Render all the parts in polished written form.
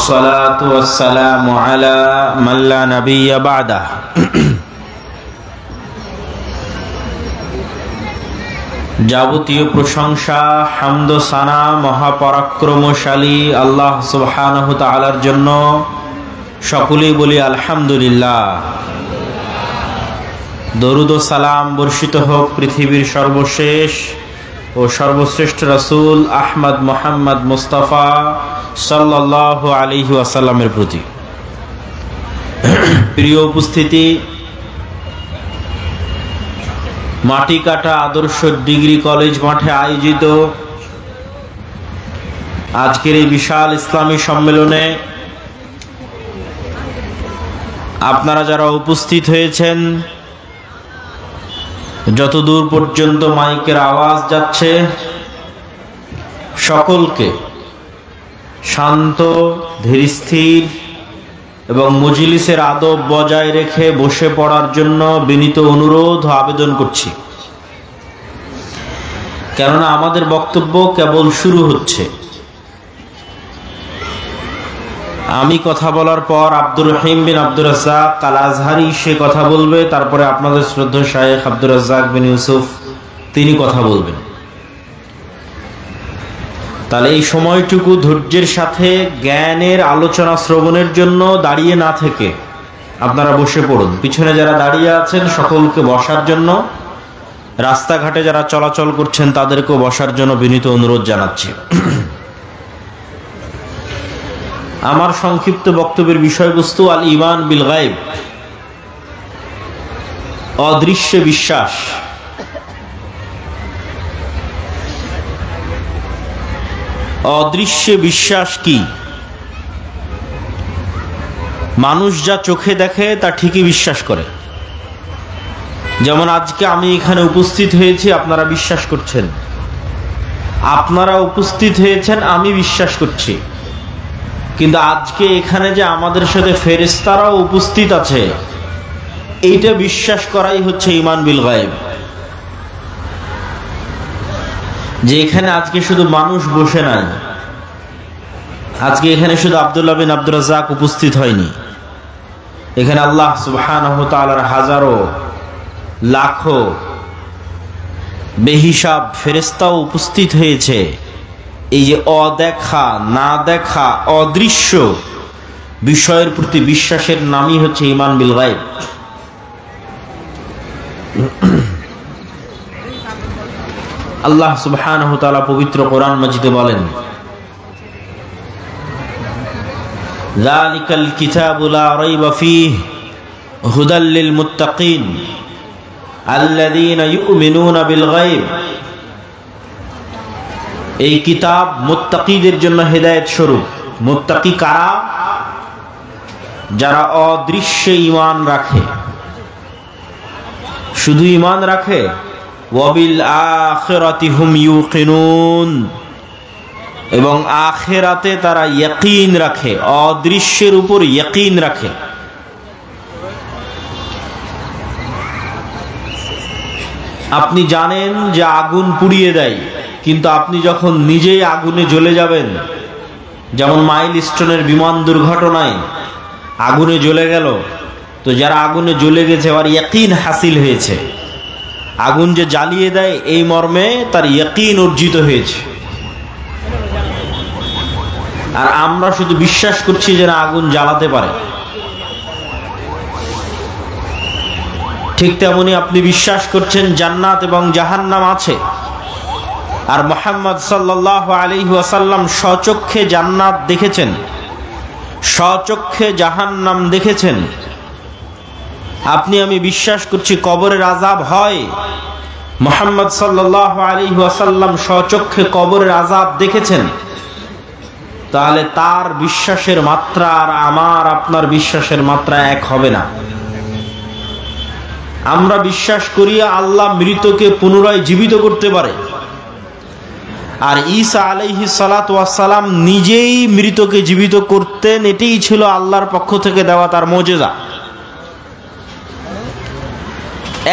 والصلاة والسلام على من لا نبي بعده যাবতীয় প্রশংসা হামদ ও সানা মহাপরাক্রমশালী আল্লাহ সুবহানাহু তাআলার জন্য। সকলেই বলি আলহামদুলিল্লাহ। দরুদ ও সালাম বর্ষিত হোক পৃথিবীর সর্বশেষ ও সর্বশ্রেষ্ঠ রাসূল আহমদ মুহাম্মদ মুস্তাফা সাল্লাল্লাহু আলাইহি ওয়াসাল্লামের প্রতি। প্রিয় উপস্থিতি, মাটিকাটা আদর্শ ডিগ্রি কলেজ মাঠে আয়োজিত আজকের এই বিশাল ইসলামী সম্মেলনে আপনারা যারা উপস্থিত হয়েছেন, যতদূর পর্যন্ত মাইকের আওয়াজ যাচ্ছে, সকলকে শান্ত ধীরস্থির এবং মজলিসের আদব বজায় রেখে বসে পড়ার জন্য বিনীত অনুরোধ ও আবেদন করছি। কেননা আমাদের বক্তব্য কেবল শুরু হচ্ছে। আমি কথা বলার পর আব্দুর রহিম বিন আব্দুর রাজ্জাক আল আজহারি সে কথা বলবে, তারপরে আপনাদের শ্রদ্ধেয় শায়েখ আব্দুর রাজ্জাক বিন ইউসুফ তিনি কথা বলবেন। তাহলে এই সময়টুকু ধৈর্যের সাথে জ্ঞানের আলোচনা শ্রবণের জন্য দাঁড়িয়ে না থেকে আপনারা বসে পড়ুন। পিছনে যারা দাঁড়িয়ে আছেন সকলকে বসার জন্য, রাস্তাঘাটে যারা চলাচল করছেন তাদেরকেও বসার জন্য বিনীত অনুরোধ জানাচ্ছি। আমার সংক্ষিপ্ত বক্তব্যের বিষয়বস্তু আল ঈমান বিল গায়ব, অদৃশ্য বিশ্বাস। অদৃশ্য বিশ্বাস কি? মানুষ যা চোখে দেখে তা ঠিকই বিশ্বাস করে। যেমন আজকে আমি এখানে উপস্থিত হয়েছি, আপনারা বিশ্বাস করছেন। আপনারা উপস্থিত হয়েছেন, আমি বিশ্বাস করছি। কিন্তু আজকে এখানে যে আমাদের সাথে ফেরেশতারাও উপস্থিত আছে, এইটা বিশ্বাস করাই হচ্ছে ঈমান বিল গায়ব। যে এখানে আজকে শুধু মানুষ বসে নাই, আজকে এখানে শুধু আব্দুল্লাহ বিন আব্দুর রাজ্জাক উপস্থিত হয়নি, এখানে আল্লাহ সুবহানাহু তাআলার হাজারো লাখো বেহিসাব ফেরেশতাও উপস্থিত হয়েছে। এই যে অদেখা না দেখা অদৃশ্য বিষয়ের প্রতি বিশ্বাসের নামই হচ্ছে ঈমান বিল গায়ব। আল্লাহ সুবহানাহু তাআলা পবিত্র কোরআন মাজিদে বলেন, যালিকাল কিতাবু লা রাইবা ফীহি হুদাল লিল মুত্তাকিন আল্লাযীনা ইউমিনুনা বিল গায়ব। এই কিতাব মুত্তাকিদের জন্য হেদায়েত স্বরূপ। মুত্তাকি কারা? যারা অদৃশ্যে ঈমান রাখে। শুধু ঈমান রাখে, ওয়াবিল আখিরাতি হুম ইউকিনুন, এবং আখিরাতে তারা ইয়াকিন রাখে, অদৃশ্যের উপর ইয়াকিন রাখে। আপনি জানেন যে আগুন পুড়িয়ে দেয়, কিন্তু আপনি যখন নিজেই আগুনে জ্বলে যাবেন, যেমন মাইলস্টোনের বিমান দুর্ঘটনায় আগুনে জ্বলে গেল, তো যারা আগুনে জ্বলে গেছে আর ইয়াকিন হাসিল হয়েছে, আগুন যে জ্বালিয়ে দেয় এই মর্মে তার ইয়াকিন অর্জিত হয়েছে। আর আমরা শুধু বিশ্বাস করছি যে না আগুন জ্বালাতে পারে। ঠিক তেমনি আপনি বিশ্বাস করছেন জান্নাত এবং জাহান্নাম আছে, আর মুহাম্মদ সাল্লাল্লাহু আলাইহি ওয়াসাল্লাম স্বচক্ষে জান্নাত দেখেছেন, স্বচক্ষে জাহান্নাম দেখেছেন। আপনি আমি বিশ্বাস করছি কবরের আযাব হয়, মুহাম্মদ সাল্লাল্লাহু আলাইহি ওয়াসাল্লাম স্বচক্ষে কবরের আযাব দেখেছেন। তাহলে তার বিশ্বাসের মাত্রা আর আমার আপনার বিশ্বাসের মাত্রা এক হবে না। আমরা বিশ্বাস করি আল্লাহ মৃতকে পুনরায় জীবিত করতে পারে, আর ঈসা আলাইহিস সালাতু ওয়াস সালাম নিজেই মৃতকে জীবিত করতেন। এটাই ছিল আল্লাহর পক্ষ থেকে দেওয়া তার মুজিজা।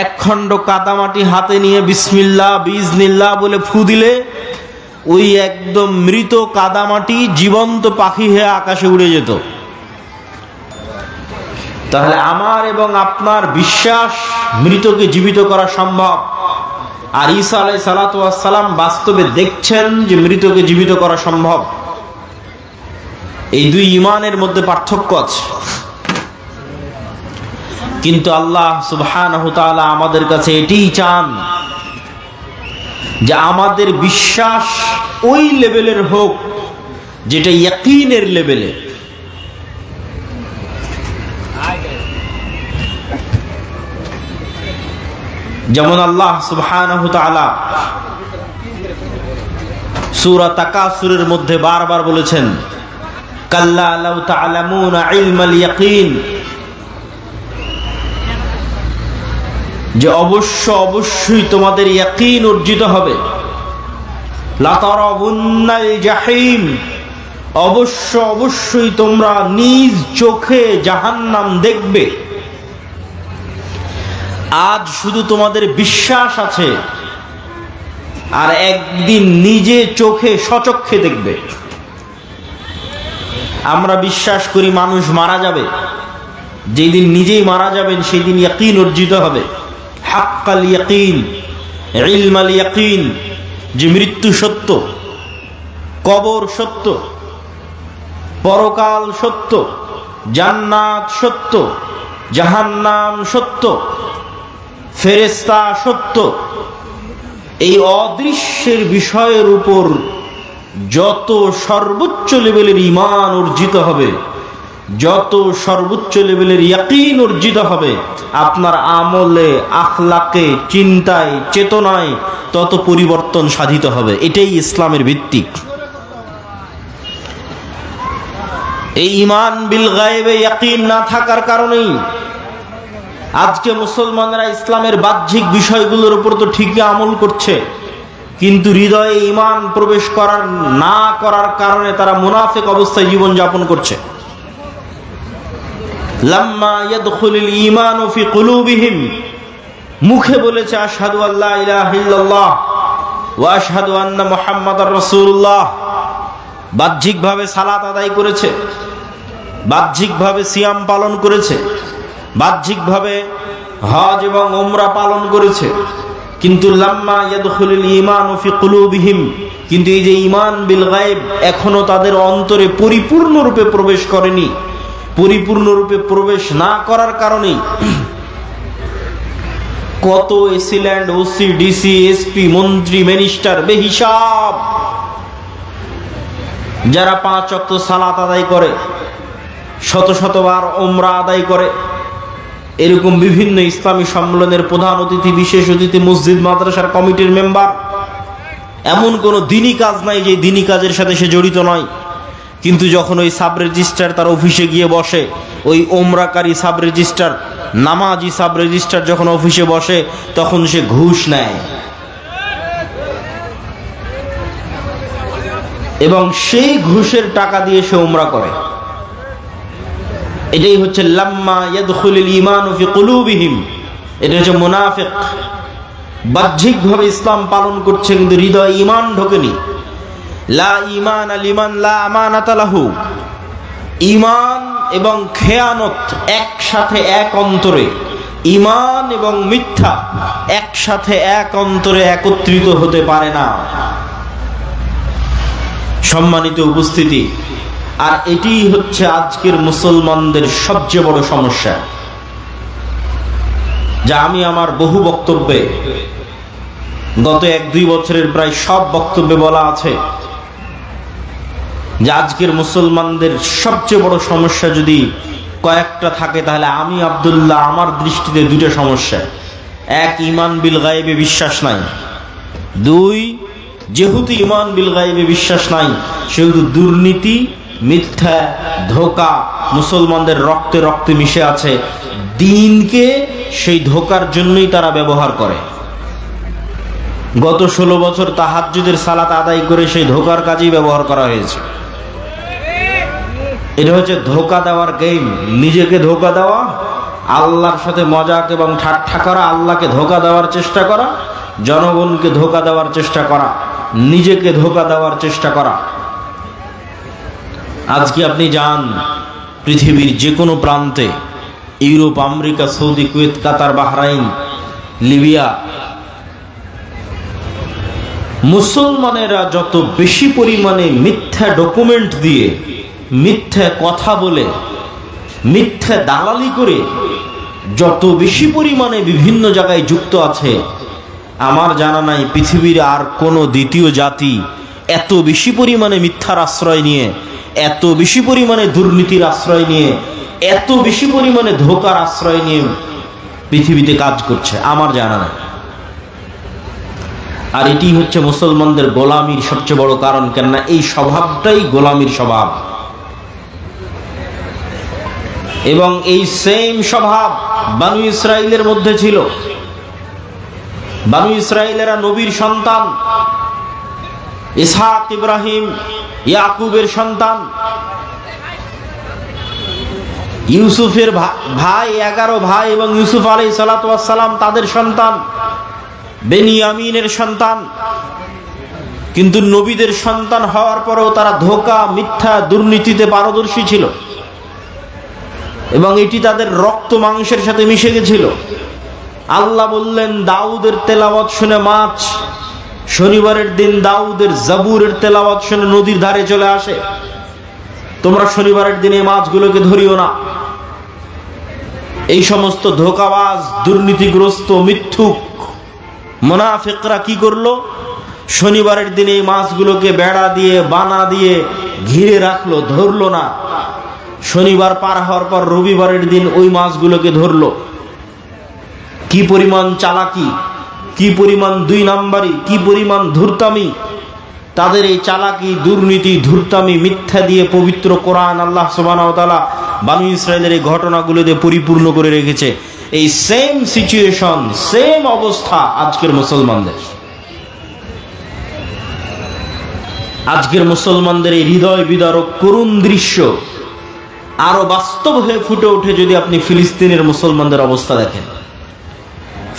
এক খণ্ড কাদামাটি হাতে নিয়ে বিসমিল্লাহ বিইজনিল্লাহ বলে ফু দিলে ওই একদম মৃত কাদামাটি জীবন্ত পাখি হয়ে আকাশে উড়ে যেত। তাহলে আমার এবং আপনার বিশ্বাস মৃতকে জীবিত করা সম্ভব, আর ঈসা আলাইহিস সালাতু ওয়াস সালাম বাস্তবে দেখছেন যে মৃতকে জীবিত করা সম্ভব। এই দুই ঈমানের মধ্যে পার্থক্য আছে। কিন্তু আল্লাহ সুবহানাহু তাআলা আমাদের কাছে এটাই চান যে আমাদের বিশ্বাস ওই লেভেলের হোক যেটা ইয়াকিনের লেভেলে। যেমন আল্লাহ সুবহানাহু তাআলা সূরা তাকাসুরের মধ্যে বারবার বলেছেন, কাল্লা লাউ তা'লামুনা ইলমাল ইয়াকিন, যে অবশ্যই তোমাদের ইয়াকিন অর্জিত হবে। লাতারাবুন্নাল জাহিম, অবশ্যই তোমরা নিজ চোখে জাহান্নাম দেখবে। আজ শুধু তোমাদের বিশ্বাস আছে, আর একদিন নিজে চোখে সচক্ষে দেখবে। আমরা বিশ্বাস করি মানুষ মারা যাবে, যেই দিন নিজেই মারা যাবেন সেই দিন ইয়াকিন অর্জিত হবে। হাক্কাল ইয়াকিন, ইলমাল ইয়াকিন, যে মৃত্যু সত্য, কবর সত্য, পরকাল সত্য, জান্নাত সত্য, জাহান্নাম সত্য, ফেরেশতা সত্য। এই অদৃশ্যের বিষয়ের উপর যত সর্বোচ্চ লেভেলের ঈমান অর্জিত হবে, যত সর্বোচ্চ লেভেলের ইয়াকিন অর্জিত হবে, আপনার আমলে, আখলাকে, চিন্তায়, চেতনায় তত পরিবর্তন সাধিত হবে। এটাই ইসলামের ভিত্তি। এই ঈমান বিল গায়বে ইয়াকিন না থাকার কারণেই আজকে মুসলমানরা ইসলামের বাহ্যিক বিষয়গুলোর উপর তো ঠিকই আমল করছে, কিন্তু হৃদয়ে ঈমান প্রবেশ না করার কারণে তারা মুনাফিক অবস্থায় জীবন যাপন করছে। লাম্মা ইয়াদখুলুল ঈমানু ফি কুলুবিহিম, মুখে বলেছে আশহাদু আল্লা ইলাহা ইল্লাল্লাহ ওয়া আশহাদু আন্না মুহাম্মাদার রাসূলুল্লাহ, বাহ্যিকভাবে সালাত আদায় করেছে, বাহ্যিকভাবে সিয়াম পালন করেছে, বাহ্যিকভাবে হজ এবং উমরা পালন করেছে, কিন্তু লাম্মা ইয়াদখুলুল ঈমানু ফি কুলুবিহিম, কিন্তু এই যে ঈমান বিল গায়ব এখনো তাদের অন্তরে পরিপূর্ণরূপে প্রবেশ করেনি। পরিপূর্ণরূপে প্রবেশ না করার কারণে কত এসিল্যান্ড, ওসি, ডিসি, এসপি, মন্ত্রী, মিনিস্টার বেহিসাব, যারা 5 ওয়াক্ত সালাত আদায় করে, শতবার উমরা আদায় করে, এরকম বিভিন্ন ইসলামী সম্মেলনের প্রধান অতিথি, বিশেষ অতিথি, মসজিদ মাদ্রাসার কমিটির মেম্বার, এমন কোন দিনী কাজ নাই যে দিনী কাজের সাথে সে জড়িত নয়। কিন্তু যখন ওই সাব রেজিস্ট্রার তার অফিসে গিয়ে বসে, ওই ওমরাকারী সাব রেজিস্ট্রার, নামাজি সাব রেজিস্ট্রার যখন অফিসে বসে, তখন সে ঘুষ নেয় এবং সেই ঘুষের টাকা দিয়ে সে উমরা করে। এটাই হচ্ছে লাম্মা ইয়াদখুলুল ঈমানু ফি কুলুবিহিম, এটা হচ্ছে মুনাফিক। বাহ্যিকভাবে ইসলাম পালন করছে কিন্তু হৃদয়ে ঈমান ঢোকেনি। লা ঈমান লিমান লা আমানাতা লাহু, ঈমান এবং খেয়ানত একসাথে এক অন্তরে, ঈমান এবং মিথ্যা একসাথে এক অন্তরে একত্রিত হতে পারে না। সম্মানিত উপস্থিতি, আর এটি হচ্ছে আজকের মুসলমানদের সবচেয়ে বড় সমস্যা, যা আমি আমার বহু বক্তব্যে, গত 1-2 বছরের প্রায় সব বক্তব্যে বলা আছে, যে আজকের মুসলমানদের সবচেয়ে বড় সমস্যা যদি কয়েকটা থাকে, তাহলে আমি আব্দুল্লাহ আমার দৃষ্টিতে 2টা সমস্যা। 1, ঈমান বিল গায়বে বিশ্বাস নাই। 2, যেহেতু ঈমান বিল গায়বে বিশ্বাস নাই, সেহেতু দুর্নীতি, মিথ্যা, ধোঁকা মুসলমানদের রক্তে রক্তে মিশে আছে। দিনকে সেই ধোঁকার জন্যই তারা ব্যবহার করে। গত 16 বছর তাহাজ্জুদের সালাত আদায় করে সেই ধোঁকার কাজেই ব্যবহার করা হয়েছে। এটা হচ্ছে ধোঁকা দেওয়ার গেম। নিজেকে ধোঁকা দেওয়া, আল্লাহর সাথে মজাক এবং ঠাট্টা করা, আল্লাহকে ধোঁকা দেওয়ার চেষ্টা করা, জনগণকে ধোঁকা দেওয়ার চেষ্টা করা। নিজেকে ধোঁকা দেওয়ার চেষ্টা করা। আজকে আপনি যান পৃথিবীর যে কোনো প্রান্তে, ইউরোপ, আমেরিকা, সৌদি, কুয়েত, কাতার, বাহরাইন, লিবিয়া, মুসলমানেরা যত বেশি পরিমাণে মিথ্যা ডকুমেন্ট দিয়ে, মিথ্যা কথা বলে, মিথ্যা দালালি করে যত বেশি পরিমাণে বিভিন্ন জায়গায় যুক্ত আছে, আমার জানা নাই পৃথিবীর আর কোনো দ্বিতীয় জাতি এত বেশি পরিমাণে মিথ্যার আশ্রয় নিয়ে, এত বেশি পরিমাণে দুর্নীতির আশ্রয় নিয়ে, এত বেশি পরিমাণে ধোঁকার আশ্রয় নিয়ে পৃথিবীতে কাজ করছে, আমার জানা নাই। আর এটি হচ্ছে মুসলমানদের গোলামির সবচেয়ে বড় কারণ। কেননা এই স্বভাবটাই গোলামির স্বভাব, এবং এই সেম স্বভাব বানু ইসরাইলের মধ্যে ছিল। বানু ইসরাইলেরা নবীর সন্তান, ইসহাক, ইব্রাহিম, ইয়াকুবের সন্তান। ইউসুফের ভাই, 11 ভাই, এবং ইউসুফ আলাইহিস সালাতু ওয়াস সালাম তাদের সন্তান, বেনিয়ামিনের সন্তান। কিন্তু নবীদের সন্তান হওয়ার পরেও তারা ধোঁকা, মিথ্যা, দুর্নীতিতে পারদর্শী ছিল, এবং এটি তাদের রক্ত মাংসের সাথে মিশে গেছিল। আল্লাহ বললেন, দাউদের তেলাওয়াত শুনে মাছ শনিবারের দিন দাউদের জাবুরের তেলাওয়াত শুনে নদীর ধারে চলে আসে, তোমরা শনিবারের দিনে মাছগুলোকে ধরিও না। এই সমস্ত ধোঁকাবাজ, দুর্নীতিগ্রস্ত, মিথ্যুক মুনাফিকরা কি করলো? শনিবারের দিনে এই মাছগুলোকে বেড়া দিয়ে, বানা দিয়ে ঘিরে রাখলো, ধরলো না। শনিবার পার হওয়ার পর রবিবারের দিন ওই মাছগুলোকে ধরলো। কি পরিমাণ চালাকি, কি পরিমাণ 2 নাম্বারি, কি পরিমাণ ধূর্তামি! তাদের এই চালাকি, দুর্নীতি, ধূর্তামি, মিথ্যা দিয়ে পবিত্র কোরআন আল্লাহ সুবহানাহু ওয়া তাআলা বানু ইসরাইলের এই ঘটনাগুলো দিয়ে পরিপূর্ণ করে রেখেছে। এই সেম সিচুয়েশন, সেম অবস্থা আজকের মুসলমানদের। আজকের মুসলমানদের এই হৃদয় বিদারক করুণ দৃশ্য আরো বাস্তব হয়ে ফুটে ওঠে যদি আপনি ফিলিস্তিনের মুসলমানদের অবস্থা দেখেন।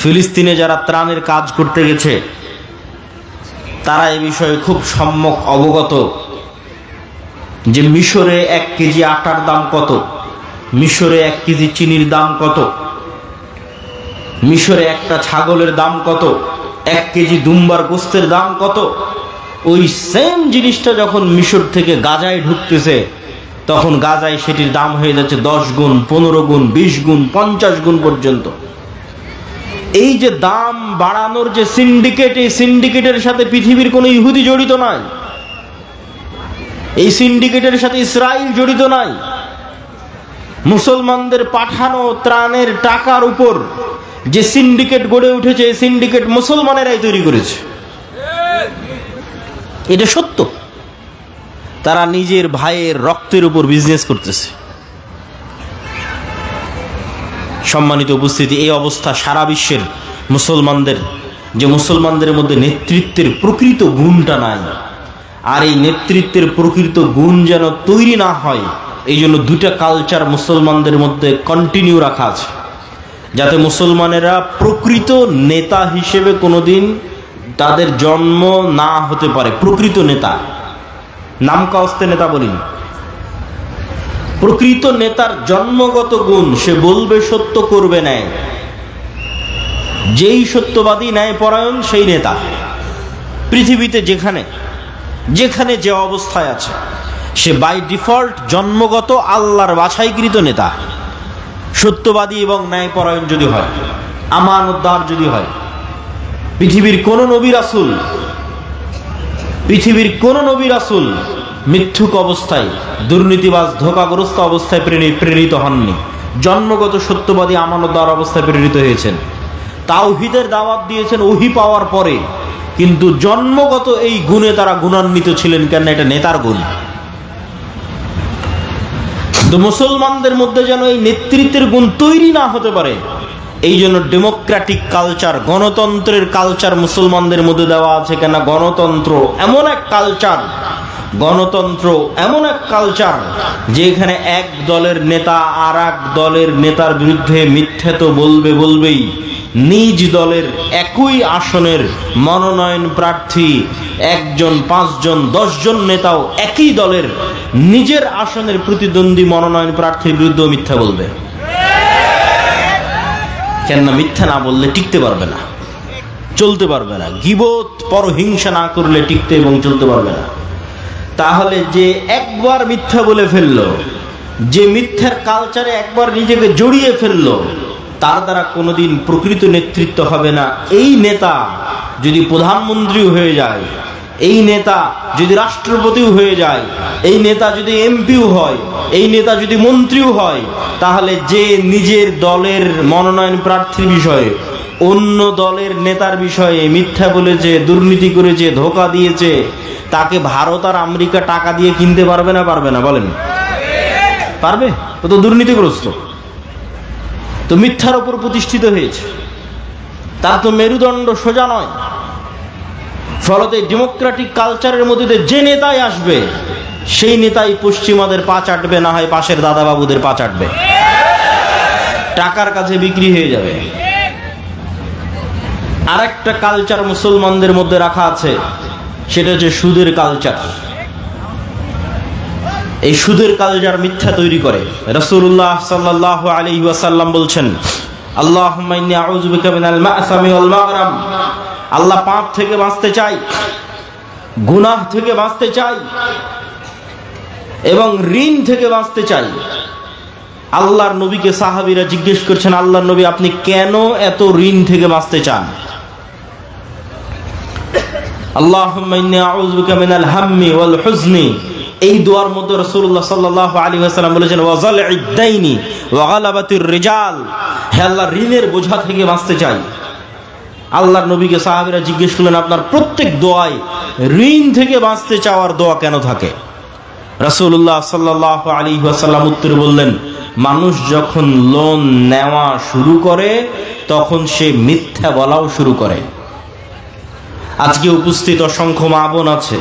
ফিলিস্তিনে যারা ত্রাণের কাজ করতে গেছে তারা এই বিষয়ে খুব সম্যক অবগত যে মিশরে 1 কেজি আটার দাম কত, মিশরে 1 কেজি চিনির দাম কত, মিশরে একটা ছাগলের দাম কত, 1 কেজি দুম্বার গোস্তের দাম কত। ওই সেম জিনিসটা যখন মিশর থেকে গাজায় ঢুকতেছে তখন গাজায় সেটির দাম হয়ে যাচ্ছে 10 গুণ, 15 গুণ, 20 গুণ, 50 গুণ পর্যন্ত। এই যে দাম বাড়ানোর যে সিন্ডিকেট, এই সিন্ডিকেটের সাথে পৃথিবীর কোনো ইহুদি জড়িত নাই, এই সিন্ডিকেটের সাথে ইসরায়েল জড়িত নাই। মুসলমানদের পাঠানো ত্রাণের টাকার উপর যে সিন্ডিকেট গড়ে উঠেছে, এই সিন্ডিকেট মুসলমানেরাই তৈরি করেছে, এটা সত্য। তারা নিজের ভাইয়ের রক্তের উপর বিজনেস করতেছে। সম্মানিত উপস্থিতি, এই অবস্থা সারা বিশ্বের মুসলমানদের, যে মুসলমানদের মধ্যে নেতৃত্বের প্রকৃত গুণটা নাই। আর এই নেতৃত্বের প্রকৃত গুণ যেন তৈরি না হয়, এই জন্য 2টা কালচার মুসলমানদের মধ্যে কন্টিনিউ রাখা আছে, যাতে মুসলমানেরা প্রকৃত নেতা হিসেবে কোনোদিন তাদের জন্ম না হতে পারে। প্রকৃত নেতা, নামকাওস্তে নেতা বলিনি, প্রকৃত নেতার জন্মগত গুণ, সে বলবে সত্য, করবে ন্যায়। যেই সত্যবাদী, ন্যায় পরায়ণ, সেই নেতা। পৃথিবীতে যেখানে যেখানে যে অবস্থায় আছে সে বাই ডিফল্ট জন্মগত আল্লাহর বাছাইকৃত নেতা, সত্যবাদী এবং ন্যায় পরায়ণ যদি হয়, আমানতদার যদি হয়। পৃথিবীর কোন নবী রাসূল, পৃথিবীর কোন নবী রাসূল মিথ্যুক অবস্থায়, দুর্নীতিবাজ, ধোঁকাগ্রস্ত অবস্থায় প্রেরিত হননি। জন্মগত সত্যবাদী, আমানতদার অবস্থায় প্রেরিত হয়েছেন। তাওহীদের দাওয়াত দিয়েছেন ওহী পাওয়ার পরে, কিন্তু জন্মগত এই গুণে তারা গুণান্বিত ছিলেন। কেন? এটা নেতার গুণ। তো মুসলমানদের মধ্যে যেন এই নেতৃত্বের গুণ তৈরি না হতে পারে, এই জন্য ডেমোক্রেটিক কালচার, গণতন্ত্রের কালচার মুসলমানদের মধ্যে দেওয়া আছে। কেন? গণতন্ত্র এমন এক কালচার, গণতন্ত্র এমন এক কালচার যেখানে এক দলের নেতা আর এক দলের নেতার বিরুদ্ধে মিথ্যে তো বলবেই, নিজ দলের একই আসনের মনোনয়ন প্রার্থী 1 জন 5 জন 10 জন নেতাও একই দলের নিজের আসনের প্রতিদ্বন্দ্বী মনোনয়ন প্রার্থীর বিরুদ্ধে মিথ্যা বলবে? কেননা মিথ্যা না বললে টিকতে পারবে না, চলতে পারবে না। গীবত পরহিংসা না করলে টিকতে এবং চলতে পারবে না। তাহলে যে একবার মিথ্যা বলে ফেললো, যে মিথ্যার কালচারে একবার নিজেকে জড়িয়ে ফেললো, তার দ্বারা কোনোদিন প্রকৃত নেতৃত্ব হবে না। এই নেতা যদি প্রধানমন্ত্রীও হয়ে যায়, এই নেতা যদি রাষ্ট্রপতিও হয়ে যায়, এই নেতা যদি এমপিও হয়, এই নেতা যদি মন্ত্রীও হয়, তাহলে যে নিজের দলের মনোনয়ন প্রার্থীর বিষয়ে অন্য দলের নেতার বিষয়ে মিথ্যা বলেছে, দুর্নীতি করেছে, ধোঁকা দিয়েছে, তাকে ভারত আর আমেরিকা টাকা দিয়ে কিনতে পারবে না? পারবে না? বলেন পারবে? ও তো দুর্নীতিগ্রস্ত, তো মিথ্যার উপর প্রতিষ্ঠিত হয়েছে, তার তো মেরুদণ্ড সোজা নয়। ফলতে ডেমোক্রেটিক কালচারের মধ্যে যে নেতাই আসবে, সেই নেতাই পশ্চিমাদের পা চাটবে, না হয় পাশের দাদাবাবুদের পা চাটবে, টাকার কাছে বিক্রি হয়ে যাবে। আর একটা কালচার মুসলমানদের মধ্যে রাখা আছে, সেটা হচ্ছে সুদের কালচার। এই সুদের কালচার মিথ্যা তৈরি করে। রাসূলুল্লাহ সাল্লাল্লাহু আলাইহি ওয়াসাল্লাম বলছেন, আল্লাহুম্মা ইন্নী আউযু বিকা মিনাল মা'সামি ওয়াল মাগরাম, আল্লাহ পাপ থেকে বাঁচতে চাই, গুনাহ থেকে বাঁচতে চাই এবং ঋণ থেকে বাঁচতে চাই। আল্লাহর নবীকে সাহাবীরা জিজ্ঞেস করছেন, আল্লাহর নবী আপনি কেন এত ঋণ থেকে বাঁচতে চান? আল্লাহুম্মা ইন্নী আউযু বিকা মিনাল হাম্মি ওয়াল হুজনি, এই দোয়ার মধ্যে রাসূলুল্লাহ সাল্লাল্লাহু আলাইহি ওয়াসাল্লাম বলেছেন ওয়াজালঈদ দাইনি ওয়া গালাবাতির রিজাল, হে আল্লাহ ঋণের বোঝা থেকে বাঁচতে চাই। আল্লাহর নবীকে সাহাবীরা জিজ্ঞেস করলেন, আপনার প্রত্যেক দোয়ায় ঋণ থেকে বাঁচতে চাওয়ার দোয়া কেন থাকে? রাসূলুল্লাহ সাল্লাল্লাহু আলাইহি ওয়াসাল্লাম উত্তরে বললেন, মানুষ যখন লোন নেওয়া শুরু করে তখন সে মিথ্যা বলাও শুরু করে। আজকে উপস্থিত অসংখ্য মা বোন আছে,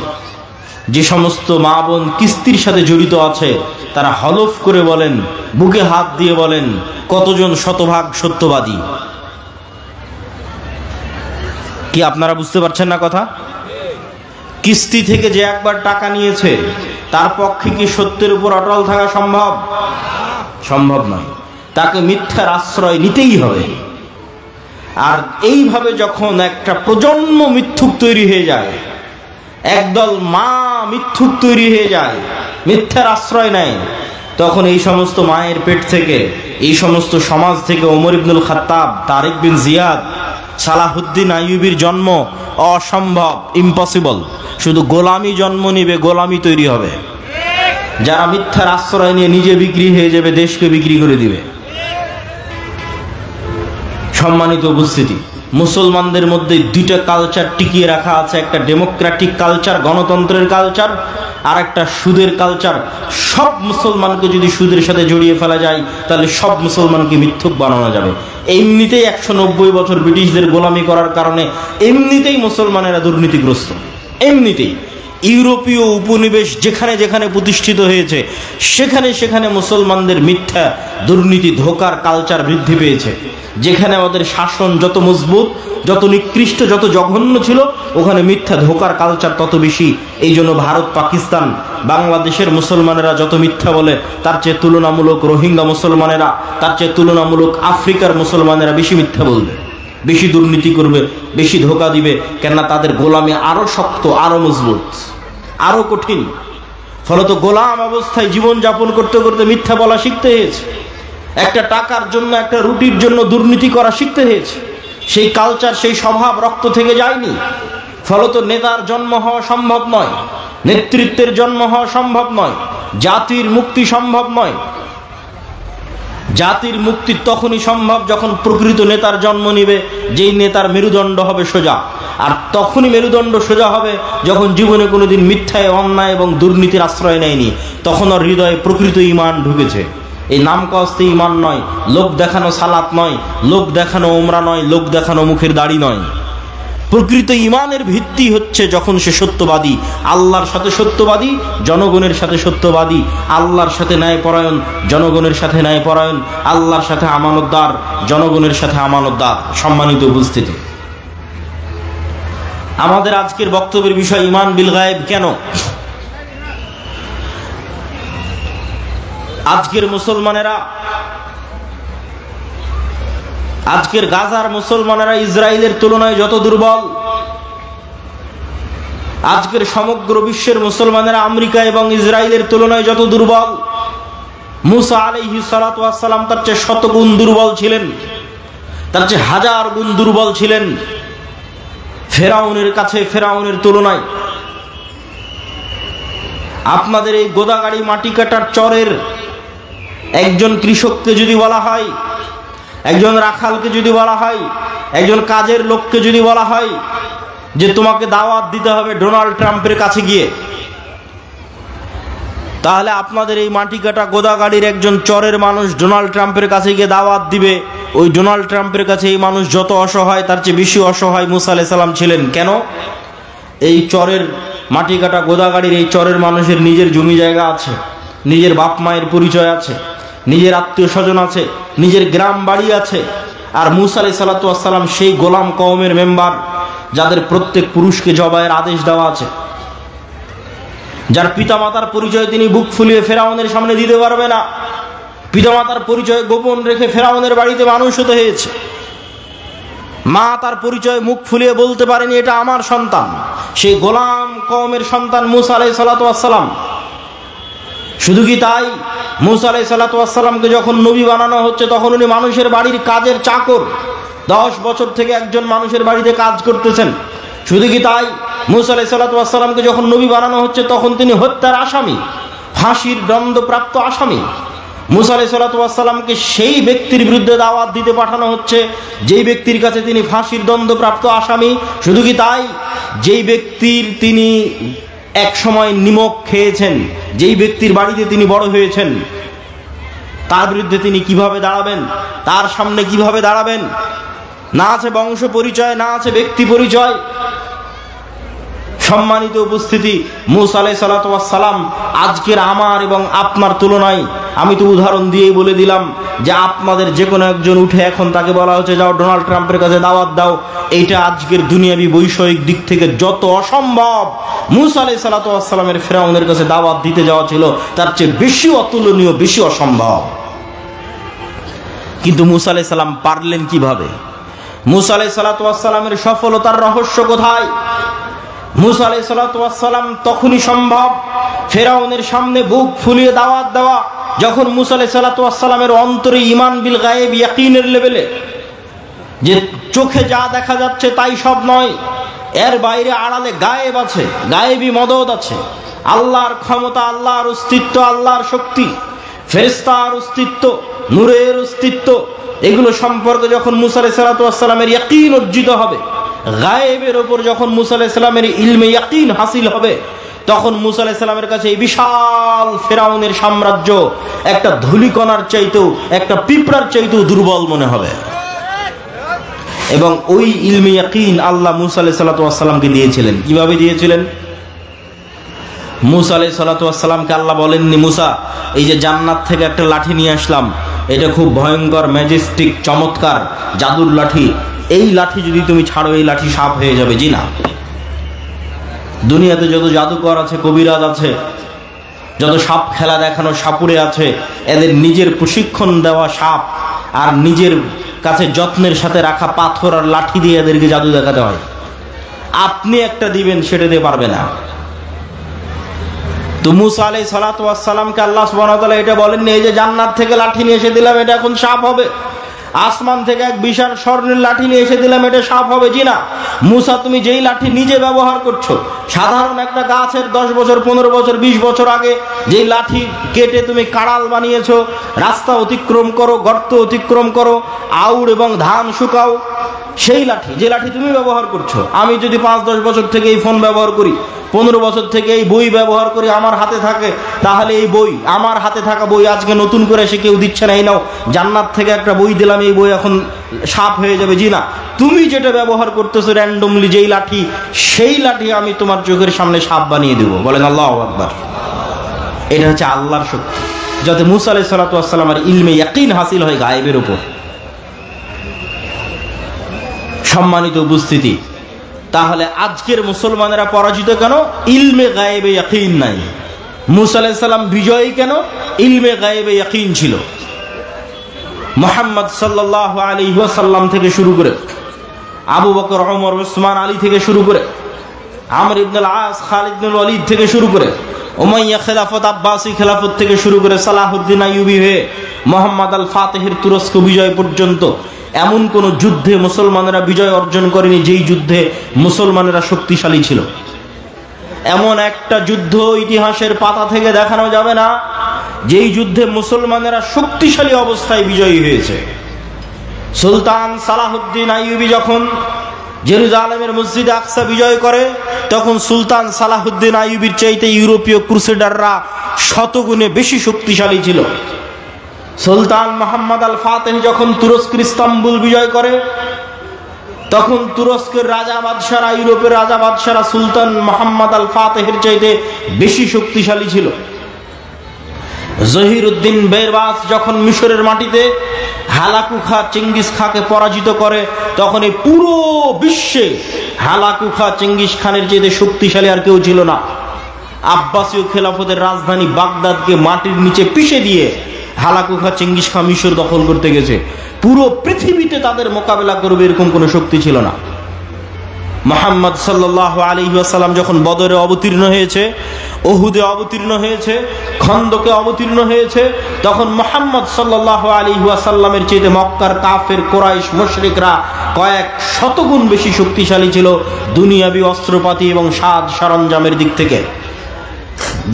যে সমস্ত মা বোন কিস্তির সাথে জড়িত আছে, তারা হলফ করে বলেন, বুকে হাত দিয়ে বলেন, কতজন শতভাগ সত্যবাদী। কি আপনারা বুঝতে পারছেন না কথা? কিস্তি থেকে যে একবার টাকা নিয়েছে, তার পক্ষে কি সত্যের উপর অটল থাকা সম্ভব? সম্ভব নয়। তাকে মিথ্যার আশ্রয় নিতেই হবে। আর এইভাবে যখন একটা প্রজন্ম মিথ্যুক তৈরি হয়ে যায়, একদল মা মিথ্যুক তৈরি হয়ে যায়, মিথ্যার আশ্রয় নেয়, তখন এই সমস্ত মায়ের পেট থেকে, এই সমস্ত সমাজ থেকে ওমর ইবনুল খাত্তাব, তারিক বিন জিয়াদ, সালাহুদ্দিন আইয়ুবীর জন্ম অসম্ভব, ইম্পসিবল। শুধু গোলামি জন্ম নিবে, গোলামি তৈরি হবে। যারা মিথ্যার আশ্রয় নিয়ে নিজে বিক্রি হয়ে যাবে, দেশকে বিক্রি করে দিবে। সম্মানিত উপস্থিতি, মুসলমানদের মধ্যে দুইটা কালচার টিকিয়ে রাখা আছে, একটা ডেমোক্রেটিক কালচার, গণতন্ত্রের কালচার, আর একটা সুদের কালচার। সব মুসলমানকে যদি সুদের সাথে জড়িয়ে ফেলা যায়, তাহলে সব মুসলমানকে মিথ্যুক বানানো যাবে। এমনিতেই 190 বছর ব্রিটিশদের গোলামি করার কারণে এমনিতেই মুসলমানেরা দুর্নীতিগ্রস্ত। এমনিতেই ইউরোপীয় উপনিবেশ যেখানে যেখানে প্রতিষ্ঠিত হয়েছে, সেখানে সেখানে মুসলমানদের মিথ্যা, দুর্নীতি, ধোঁকার কালচার বৃদ্ধি পেয়েছে। যেখানে আমাদের শাসন যত মজবুত, যত নিকৃষ্ট, যত জঘন্য ছিল, ওখানে মিথ্যা ধোঁকার কালচার তত বেশি। এই জন্য ভারত, পাকিস্তান, বাংলাদেশের মুসলমানেরা যত মিথ্যা বলে, তার চেয়ে তুলনামূলক রোহিঙ্গা মুসলমানেরা, তার চেয়ে তুলনামূলক আফ্রিকার মুসলমানেরা বেশি মিথ্যা বলবে, বেশি দুর্নীতি করবে, বেশি ধোঁকা দিবে। কেননা তাদের গোলামি আরো শক্ত, আরো মজবুত, আরো কঠিন। ফলত গোলাম অবস্থায় জীবন যাপন করতে করতে মিথ্যা বলা শিখতে হয়েছে। একটা টাকার জন্য, একটা রুটির জন্য দুর্নীতি করা শিখতে হয়েছে। সেই কালচার, সেই স্বভাব রক্ত থেকে যায়নি। ফলত নেতার জন্ম হওয়া সম্ভব নয়, নেতৃত্বের জন্ম হওয়া সম্ভব নয়, জাতির মুক্তি সম্ভব নয়। জাতির মুক্তি তখনই সম্ভব যখন প্রকৃত নেতার জন্ম নিবে, যেই নেতার মেরুদণ্ড হবে সোজা। আর তখনই মেরুদণ্ড সোজা হবে যখন জীবনে কোনোদিন মিথ্যায়, অন্যায় এবং দুর্নীতির আশ্রয় নেয়নি। তখন ওর হৃদয়ে প্রকৃত ঈমান ঢুকেছে। এই নাম কস্তে ঈমান নয়, লোক দেখানো সালাত নয়, লোক দেখানো উমরা নয়, লোক দেখানো মুখের দাড়ি নয়। প্রকৃত ঈমানের ভিত্তি হচ্ছে যখন সে সত্যবাদী, আল্লাহর সাথে সত্যবাদী, জনগণের সাথে সত্যবাদী, আল্লাহর সাথে ন্যায়পরায়ণ, জনগণের সাথে ন্যায়পরায়ণ, আল্লাহর সাথে আমানতদার, জনগণের সাথে আমানতদার। সম্মানিত উপস্থিতি, আমাদের আজকের বক্তব্যের বিষয় ঈমান বিল গায়েব। কেন আজকের মুসলমানেরা, আজকের গাজার মুসলমানেরা ইসরায়েলের তুলনায় যত দুর্বল, আজকের সমগ্র বিশ্বের মুসলমানেরা আমেরিকা এবং ইসরায়েলের তুলনায় যত দুর্বল, মুসা আলাইহিস সালাতু ওয়াস সালাম তার চেয়ে 100 গুণ দুর্বল ছিলেন, তার চেয়ে 1000 গুণ দুর্বল ছিলেন ফেরাউনের কাছে, ফেরাউনের তুলনায়। আপনাদের এই গোদাগাড়ি মাটি কাটার চরের একজন কৃষককে যদি বলা হয়, একজন রাখালকে যদি বলা হয়, একজন কাজের লোককে যদি বলা হয় যে তোমাকে দাওয়াত দিতে হবে ডোনাল্ড ট্রাম্পের কাছে গিয়ে, তাহলে আপনাদের এই মাটি কাটা গোদাগাড়ির একজন চরের মানুষ ডোনাল্ড ট্রাম্পের কাছে গিয়ে দাওয়াত দিবে। ওই ডোনাল্ড ট্রাম্পের কাছে এই মানুষ যত অসহায় তার চেয়ে বেশি অসহায় মুসা আলাইহিস সালাম ছিলেন। কেন? এই চরের মাটি কাটা গোদাগাড়ির এই চরের মানুষের নিজের জমি জায়গা আছে, নিজের বাপ মায়ের পরিচয় আছে, নিজের আত্মীয় স্বজন আছে, নিজের গ্রাম বাড়ি আছে। আর মুসা আলাইহিস সালাতু ওয়াস সালাম সেই গোলাম কওমের মেম্বার যাদের প্রত্যেক পুরুষকে জবাইয়ের আদেশ দেওয়া আছে, যার পিতামাতার পরিচয় তিনি বুক ফুলিয়ে ফেরাউনের সামনে দিতে পারবে না, পিতামাতার পরিচয় গোপন রেখে ফেরাউনের বাড়িতে মানুষ হতে হয়েছে। মা তার পরিচয় মুখ ফুলিয়ে বলতে পারেনি এটা আমার সন্তান। সেই গোলাম কওমের সন্তান মুসা আলাইহিস সালাতু ওয়াস সালাম। শুধু কি তাই, মুসা আলাইহিস সালাতু ওয়াস সালামকে যখন নবী বানানো হচ্ছে তখন উনি মানুষের বাড়ির কাজের চাকর, 10 বছর থেকে একজন মানুষের বাড়িতে কাজ করতেছেন। শুধু কি তাই, মুসা আলাইহিস সালাতু ওয়াস সালামকে যখন নবী বানানো হচ্ছে তখন তিনি হত্যার আসামি, ফাঁসির দণ্ডপ্রাপ্ত আসামি। মুসা আলাইহিস সালাতু ওয়াস সালামকে সেই ব্যক্তির বিরুদ্ধে দাওয়াত দিতে পাঠানো হচ্ছে যেই ব্যক্তির কাছে তিনি ফাঁসির দণ্ডপ্রাপ্ত আসামি। শুধু কি তাই, যেই ব্যক্তির তিনি এক সময় নিমক খেয়েছেন, যেই ব্যক্তির বাড়িতে তিনি বড় হয়েছেন, তার বিরুদ্ধে তিনি কিভাবে দাঁড়াবেন, তার সামনে কিভাবে দাঁড়াবেন? না আছে বংশ পরিচয়, না আছে ব্যক্তি পরিচয়। সম্মানিত উপস্থিতি, মুসা আলাইহিস সালাতু ওয়াস সালাম আজকের আমার এবং আপনার তুলনায়, আমি তো উদাহরণ দিয়েই বলে দিলাম যে আপনাদের যে কোনো একজন উঠে এখন তাকে বলা হচ্ছে যাও ডোনাল্ড ট্রাম্পের কাছে দাওয়াত দাও, এইটা আজকের দুনিয়াবি বৈষয়িক দিক থেকে যত অসম্ভব মুসা আলাইহিস সালাতু ওয়াস সালামের ফেরাউনের কাছে দাওয়াত দিতে যাওয়া ছিল তার চেয়ে বেশি অতুলনীয়, বেশি অসম্ভব। কিন্তু মুসা আলাইহিস সালাম পারলেন কিভাবে? মুসা আলাইহিস সালাতু ওয়াস সালামের সফলতার রহস্য কোথায়? মুসা আলাইহিস সালাতু ওয়াস সালাম তখনই সম্ভব ফেরাউনের সামনে বুক ফুলিয়ে দাওয়াত দেওয়া যখন মুসা আলাইহিস সালাতু ওয়াস সালামের অন্তরে ঈমান বিল গায়েব, ইয়াকিনের লেভেলে, যে চোখে যা দেখা যাচ্ছে তাই সব নয়, এর বাইরে আড়ালে গায়েব আছে, গায়েবী মদদ আছে, আল্লাহর ক্ষমতা, আল্লাহর অস্তিত্ব, আল্লাহর শক্তি, ফেরেশতার অস্তিত্ব, নূরের অস্তিত্ব, এগুলো সম্পর্কে যখন মুসা আলাইহিস সালাতু ওয়াস সালামের ইয়াকিন অর্জিত হবে, গায়েবের উপর যখন মুসা আলাইহিস সালামের ইলমে ইয়াকিন হাসিল হবে, তখন মুসা আলাইহিস সালামের কাছে এই বিশাল ফেরাউনের সাম্রাজ্য একটা ধূলিকণার চাইতেও, একটা পিঁপড়ার চাইতেও দুর্বল মনে হবে। এবং ওই ইলমে ইয়াকিন আল্লাহ মুসা আলাইহিস সালাতু ওয়াস সালামকে দিয়েছিলেন। কিভাবে দিয়েছিলেন? মুসা আলাইহিস সালাতু ওয়াস সালামকে আল্লাহ বলেননি, মুসা এই যে জান্নাত থেকে একটা লাঠি নিয়ে আসলাম, এটা খুব ভয়ঙ্কর, ম্যাজেস্টিক, চমৎকার জাদুর লাঠি, এই লাঠি যদি তুমি ছাড়ো এই লাঠি সাপ হয়ে যাবে। জি না, দুনিয়াতে যত জাদুকর আছে, কবিরাজ আছে, যত সাপ খেলা দেখানো সাপুরে আছে, এদের নিজের প্রশিক্ষণ দেওয়া সাপ আর নিজের কাছে যত্নের সাথে রাখা পাথর আর লাঠি দিয়ে এদেরকে জাদু দেখাতে হয়। আপনি একটা দিবেন, সেটা দিয়ে পারবে না। তো মুসা আলাইহিস সালাতু ওয়াস সালামকে আল্লাহ সুবহানাহু ওয়া তাআলা এটা বলেননি এই যে জান্নাত থেকে লাঠি নিয়ে এসে দিলাম এটা এখন সাপ হবে, আসমান থেকে এক বিশাল স্বর্ণের লাঠি নিয়ে এসে দিলাম এটা সাপ হবে। জি না, মুসা তুমি যেই লাঠি নিজে ব্যবহার করছো, সাধারণ একটা গাছের 10 বছর, 15 বছর, 20 বছর আগে যেই লাঠি কেটে তুমি কাঁড়াল বানিয়েছো, রাস্তা অতিক্রম করো, গর্ত অতিক্রম করো, আউড় এবং ধান শুকাও, সেই লাঠি, যে লাঠি তুমি ব্যবহার করছো। আমি যদি 5-10 বছর থেকে এই ফোন ব্যবহার করি, 15 বছর থেকে এই বই ব্যবহার করি, আমার হাতে থাকে, তাহলে এই বই, আমার হাতে থাকা বই আজকে নতুন করে এসে কেউ দিচ্ছে না, এই নাও জান্নাত থেকে একটা বই দিলাম, এই বই এখন সাপ হয়ে যাবে। জি না, তুমি যেটা ব্যবহার করতেছো র্যান্ডমলি, যেই লাঠি, সেই লাঠি আমি তোমার চোখের সামনে সাপ বানিয়ে দেবো। বলেন আল্লাহু আকবার। এটা হচ্ছে আল্লাহর শক্তি, যাতে মুসা আলাইহিস সালাতু ওয়াস সালামের ইলমে ইয়াকিন হাসিল হয় গায়েবের উপর। সম্মানিত উপস্থিতি, তাহলে আজকের মুসলমানেরা পরাজিত কেন? ইলমে গায়েবে ইয়াকিন নাই। মুসা আলাইহিস সালাম বিজয়ী কেন? ইলমে গায়েবে ইয়াকিন ছিল। মুহাম্মদ সাল্লাল্লাহু আলাইহি ওয়াসাল্লাম থেকে শুরু করে, আবু বকর, ওমর, উসমান, আলী থেকে শুরু করে, আমর ইবনুল আস, খালিদ ইবনুল ওয়ালিদ থেকে শুরু করে, উমাইয়া খেলাফত, আব্বাসী খেলাফত থেকে শুরু করে সালাহুদ্দিন আইয়ুবী হয়ে মুহাম্মদ আল ফাতিহের তুরস্ক বিজয় পর্যন্ত এমন কোন যুদ্ধে মুসলমানেরা বিজয় অর্জন করেনি যেই যুদ্ধে মুসলমানেরা শক্তিশালী ছিল। এমন একটা যুদ্ধ ইতিহাসের পাতা থেকে দেখানো যাবে না যেই যুদ্ধে মুসলমানেরা শক্তিশালী অবস্থায় বিজয়ী হয়েছে। সুলতান সালাহুদ্দিন আইয়ুবী যখন জেরুজালেমের মসজিদে আকসা বিজয় করে, তখন সুলতান সালাহুদ্দিন আইয়ুবীর চাইতে ইউরোপীয় ক্রুসেডাররা শতগুণে বেশি শক্তিশালী ছিল। সুলতান মুহাম্মদ আল ফাতিহ যখন তুরস্কের ইস্তাম্বুল বিজয় করে, তখন তুরস্কের রাজা বাদশারা, ইউরোপের রাজা বাদশারা সুলতান মুহাম্মদ আল ফাতিহের চাইতে বেশি শক্তিশালী ছিল। জহিরুদ্দিন বেরবাস যখন মিশরের মাটিতে হালাকু খা চেঙ্গিস খাকে পরাজিত করে, তখন এই পুরো বিশ্বে হালাকু খা চেঙ্গিস খানের চাইতে শক্তিশালী আর কেউ ছিল না। আব্বাসীয় খেলাফতের রাজধানী বাগদাদকে মাটির নিচে পিষে দিয়ে হালাকু খা চেঙ্গিস খা মিশর দখল করতে গেছে। পুরো পৃথিবীতে তাদের মোকাবেলা করবে এরকম কোনো শক্তি ছিল না। মুহাম্মদ সাল্লাল্লাহু আলাইহি ওয়াসাল্লাম যখন বদরে অবতীর্ণ হয়েছে, উহুদে অবতীর্ণ হয়েছে, খন্দকে অবতীর্ণ হয়েছে, তখন মুহাম্মদ সাল্লাল্লাহু আলাইহি ওয়াসাল্লামের চেয়ে মক্কার কাফের, কুরাইশ, মুশরিকরা কয়েক শতগুণ বেশি শক্তিশালী ছিল দুনিয়াবি অস্ত্রপাতি এবং সাজ সরঞ্জামের দিক থেকে।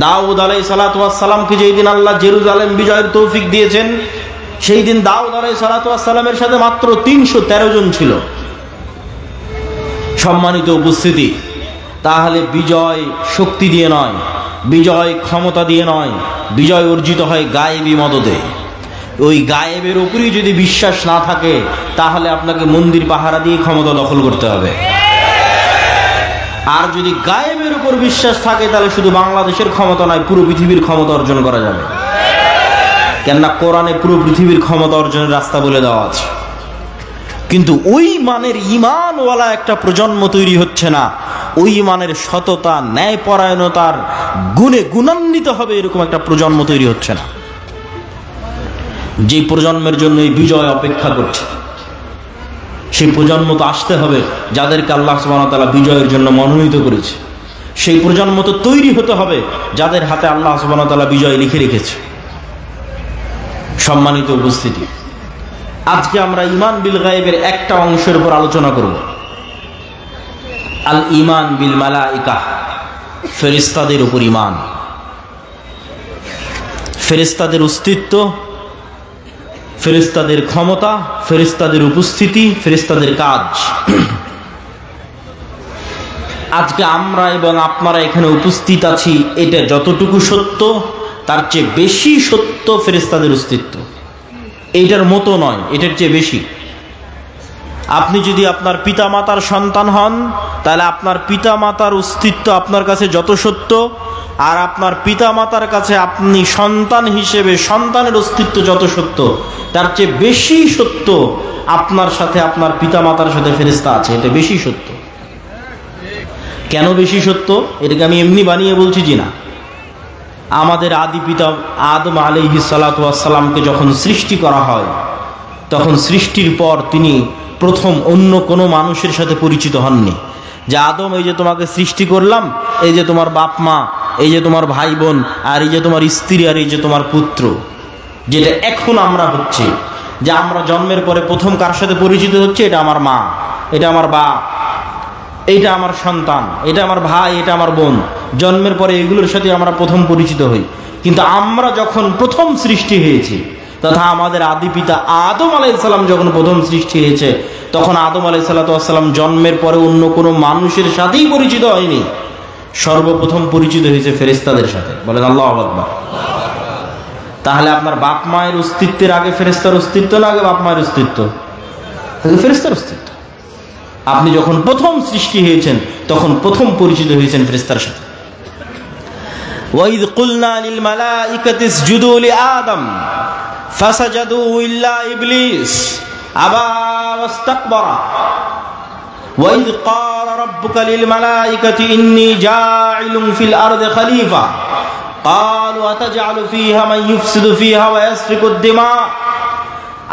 দাউদ আলাইহিস সালাতু ওয়াস সালামকে যেই দিন আল্লাহ জেরুজালেম বিজয়ের তৌফিক দিয়েছেন, সেই দিন দাউদ আলাইহিস সালাতু ওয়াস সালামের সাথে মাত্র 313 জন ছিল। সম্মানিত উপস্থিতি, তাহলে বিজয় শক্তি দিয়ে নয়, বিজয় ক্ষমতা দিয়ে নয়, বিজয় অর্জিত হয় গায়েবী মদদে। ওই গায়েবের উপরই যদি বিশ্বাস না থাকে, তাহলে আপনাকে মন্দির পাহারা দিয়ে ক্ষমতা দখল করতে হবে। আর যদি গায়েবের উপর বিশ্বাস থাকে, তাহলে শুধু বাংলাদেশের ক্ষমতা নয়, পুরো পৃথিবীর ক্ষমতা অর্জন করা যাবে। কেননা কোরআনে পুরো পৃথিবীর ক্ষমতা অর্জনের রাস্তা বলে দেওয়া আছে। কিন্তু ওই মানের ঈমানওয়ালা একটা প্রজন্ম তৈরি হচ্ছে না, ওই মানের সততা, ন্যায়পরায়ণতার গুণে গুণান্বিত হবে এরকম একটা প্রজন্ম তৈরি হচ্ছে না, যে প্রজন্মের জন্য এই বিজয় অপেক্ষা করছে। সেই প্রজন্ম তো আসতে হবে যাদেরকে আল্লাহ সুবহানাহু ওয়া তাআলা বিজয়ের জন্য মনোনীত করেছে। সেই প্রজন্ম তো তৈরি হতে হবে যাদের হাতে আল্লাহ সুবহানাহু ওয়া তাআলা বিজয় লিখে রেখেছে। সম্মানিত উপস্থিতি, আজকে আমরা ঈমান বিল গায়বের একটা অংশের উপর আলোচনা করব, আল ঈমান বিল মালাইকা, ফেরেশতাদের উপর ঈমান। ফেরেশতাদের অস্তিত্ব, ফেরেশতাদের ক্ষমতা, ফেরেশতাদের উপস্থিতি, ফেরেশতাদের কাজ। আজকে আমরা এবং আপনারা এখানে উপস্থিত আছি, এটা যতটুকু সত্য তার চেয়ে বেশি সত্য ফেরেশতাদের অস্তিত্ব। এইটার মতো নয়, এটার চেয়ে বেশি। আপনি যদি আপনার পিতামাতার সন্তান হন, তাহলে আপনার পিতামাতার অস্তিত্ব আপনার কাছে যত সত্য, আর আপনার পিতামাতার কাছে আপনি সন্তান হিসেবে সন্তানের অস্তিত্ব যত সত্য, তার চেয়ে বেশি সত্য আপনার সাথে আপনার পিতামাতার সাথে ফেরেশতা আছে। এটা বেশি সত্য। কেন বেশি সত্য? এটাকে আমি এমনি বানিয়ে বলছি জি না। আমাদের আদি পিতা আদম আলাইহিস সালাতু ওয়াস সালামকে যখন সৃষ্টি করা হয়, তখন সৃষ্টির পর তিনি প্রথম অন্য কোনো মানুষের সাথে পরিচিত হননি। যে আদম, এই যে তোমাকে সৃষ্টি করলাম, এই যে তোমার বাপ মা, এই যে তোমার ভাই বোন, আর এই যে তোমার স্ত্রী, আর এই যে তোমার পুত্র। যেটা এখন আমরা হচ্ছে, যে আমরা জন্মের পরে প্রথম কার সাথে পরিচিত হচ্ছে, এটা আমার মা, এটা আমার বাপ, এটা আমার সন্তান, এটা আমার ভাই, এটা আমার বোন। জন্মের পরে এগুলোর সাথে আমরা প্রথম পরিচিত হই। কিন্তু আমরা যখন প্রথম সৃষ্টি হয়েছি, তথা আমাদের আদি পিতা আদম আলাইহিস সালাম যখন প্রথম সৃষ্টি হয়েছে, তখন আদম আলাইহিস সালাম জন্মের পরে অন্য কোনো মানুষের সাথেই পরিচিত হয়নি, সর্বপ্রথম পরিচিত হয়েছে ফেরেশতাদের সাথে। বলেন আল্লাহু আকবার। তাহলে আপনার বাপ মায়ের অস্তিত্বের আগে ফেরেশতার অস্তিত্ব না আগে বাপ মায়ের অস্তিত্ব? ফেরেশতার অস্তিত্ব। আপনি যখন প্রথম সৃষ্টি হয়েছেন তখন প্রথম পরিচিত হয়েছেন ফেরেশতার সাথে। وَإِذْ قُلْنَا لِلْمَلَائِكَةِ اسْجُدُوا لِآدَمَ فَسَجَدُوا إِلَّا إِبْلِيسَ أَبَى وَاسْتَكْبَرَ وَإِذْ قَالَ رَبُّكَ لِلْمَلَائِكَةِ إِنِّي جَاعِلٌ فِي الْأَرْضِ خَلِيفَةً قَالُوا أَتَجْعَلُ فِيهَا مَن يُفْسِدُ فِيهَا وَيَسْفِكُ الدِّمَاءَ।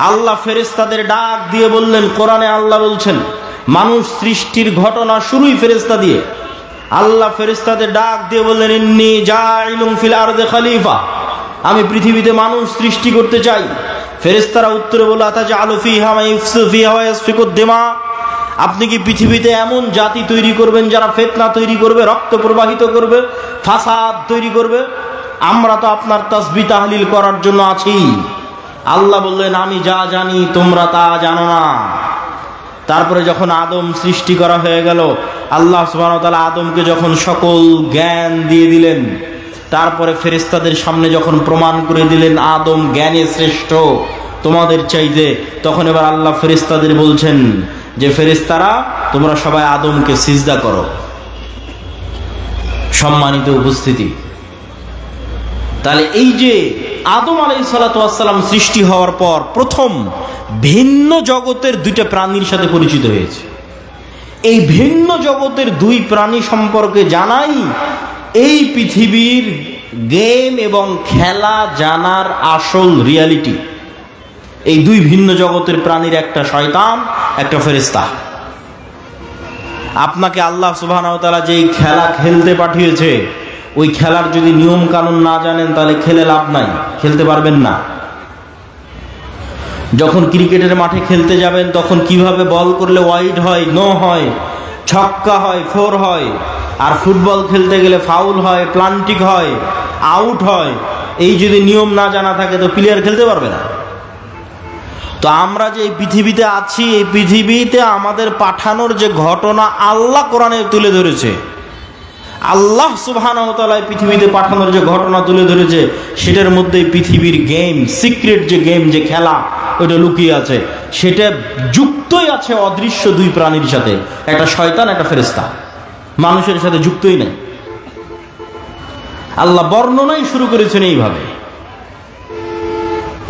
আল্লাহ ফেরেশতাদের ডাক দিয়ে বললেন, কোরআনে আল্লাহ বলছেন মানুষ সৃষ্টির ঘটনা শুরুই ফেরেশতা দিয়ে। আল্লাহ ফেরেশতাদের ডাক দিয়ে বললেন, ইন্নী জাইলুন ফিল আরদি খলিফা, আমি পৃথিবীতে মানুষ সৃষ্টি করতে চাই। ফেরেশতারা উত্তরে বলল, আতাজআলু ফিহা মা ইফসিদু ফিহা ওয়া ইয়াসফিকুদ দিমা, আপনি কি পৃথিবীতে এমন জাতি তৈরি করবেন যারা ফিতনা তৈরি করবে, রক্ত প্রবাহিত করবে, ফাসাদ তৈরি করবে? আমরা তো আপনার তাসবিহ তাহলিল করার জন্য আছি। আল্লাহ বললেন, আমি যা জানি তোমরা তা জানো না। তারপরে যখন আদম সৃষ্টি করা হয়ে গেল, আল্লাহ সুবহানাহু ওয়া তাআলা আদমকে যখন সকল জ্ঞান দিয়ে দিলেন, তারপরে ফেরেশতাদের সামনে যখন প্রমাণ করে দিলেন আদম জ্ঞানে শ্রেষ্ঠ তোমাদের চাইতে, তখন এবার আল্লাহ ফেরেশতাদের বলছেন যে ফেরেশতারা তোমরা সবাই আদমকে সিজদা করো। সম্মানিত উপস্থিতি, তাহলে এই যে আদম আলাইহিস সালাতু ওয়াস সালাম সৃষ্টি হওয়ার পর প্রথম ভিন্ন জগতের দুইটা প্রাণীর সাথে পরিচিত হয়েছে। এই ভিন্ন জগতের দুই প্রাণী সম্পর্কে জানাই এই পৃথিবীর গেম এবং খেলা জানার আসল রিয়ালিটি। এই দুই ভিন্ন জগতের প্রাণীর, একটা শয়তান, একটা ফেরেশতা। আপনাকে আল্লাহ সুবহানাহু ওয়া তাআলা যেই খেলা খেলতে পাঠিয়েছে, ওই খেলার যদি নিয়ম কানুন না জানেন তাহলে খেলে লাভ নাই, খেলতে পারবেন না। যখন ক্রিকেটের মাঠে খেলতে যাবেন তখন কিভাবে বল করলে ওয়াইড হয়, নো হয়, ছক্কা হয়, ফোর হয়, আর ফুটবল খেলতে গেলে ফাউল হয়, প্লান্টিক হয়, আউট হয়, এই যদি নিয়ম না জানা থাকে তো প্লেয়ার খেলতে পারবে না। তো আমরা যে এই পৃথিবীতে আছি, এই পৃথিবীতে আমাদের পাঠানোর যে ঘটনা আল্লাহ কোরআনে তুলে ধরেছে, আল্লাহ সুবহানাহু ওয়া তাআলা পৃথিবীতে পাঠানোর যে ঘটনা তুলে ধরেছে, সেটার মধ্যে পৃথিবীর গেম, সিক্রেট যে গেম, যে খেলা, ওইটা লুকিয়ে আছে। সেটা যুক্তই আছে অদৃশ্য দুই প্রাণীর সাথে, একটা শয়তান, একটা ফেরেশতা। মানুষের সাথে যুক্তই নেই। আল্লাহ বর্ণনাই শুরু করেছেন এইভাবে।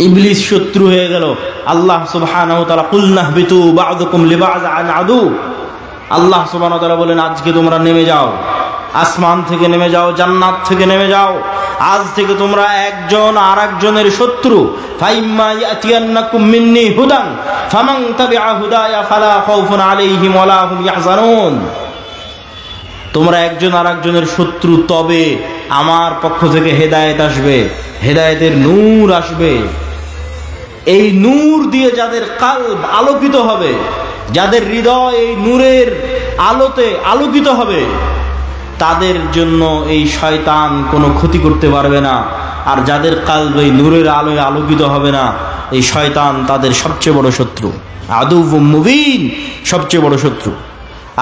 ইবলিস শত্রু হয়ে গেল। আল্লাহ সুবহানাহু ওয়া তাআলা কুলনাহবিতু বা'দুকুম লিবা'দিন আদু, আল্লাহ সুবহানাহু ওয়া তাআলা বলেন আজকে তোমরা নেমে যাও, আসমান থেকে নেমে যাও, জান্নাত থেকে নেমে যাও, আজ থেকে তোমরা একজন আর একজনের শত্রু। ফাইম্মা ইয়াতিয়ান্নাকুম মিন্নি হুদান ফামান তাবিআ হুদায়া ফালা খাউফুন আলাইহিম ওয়ালা হুম ইয়াহজানুন। তোমরা একজন আর একজনের শত্রু, তবে আমার পক্ষ থেকে হেদায়েত আসবে, হেদায়েতের নূর আসবে। এই নূর দিয়ে যাদের কলব আলোকিত হবে, যাদের হৃদয় এই নূরের আলোতে আলোকিত হবে, তাদের জন্য এই শয়তান কোনো ক্ষতি করতে পারবে না। আর যাদের কলব এই নূরের আলোয় আলোকিত হবে না, এই শয়তান তাদের সবচেয়ে বড় শত্রু, আদুউম মুবিন, সবচেয়ে বড় শত্রু।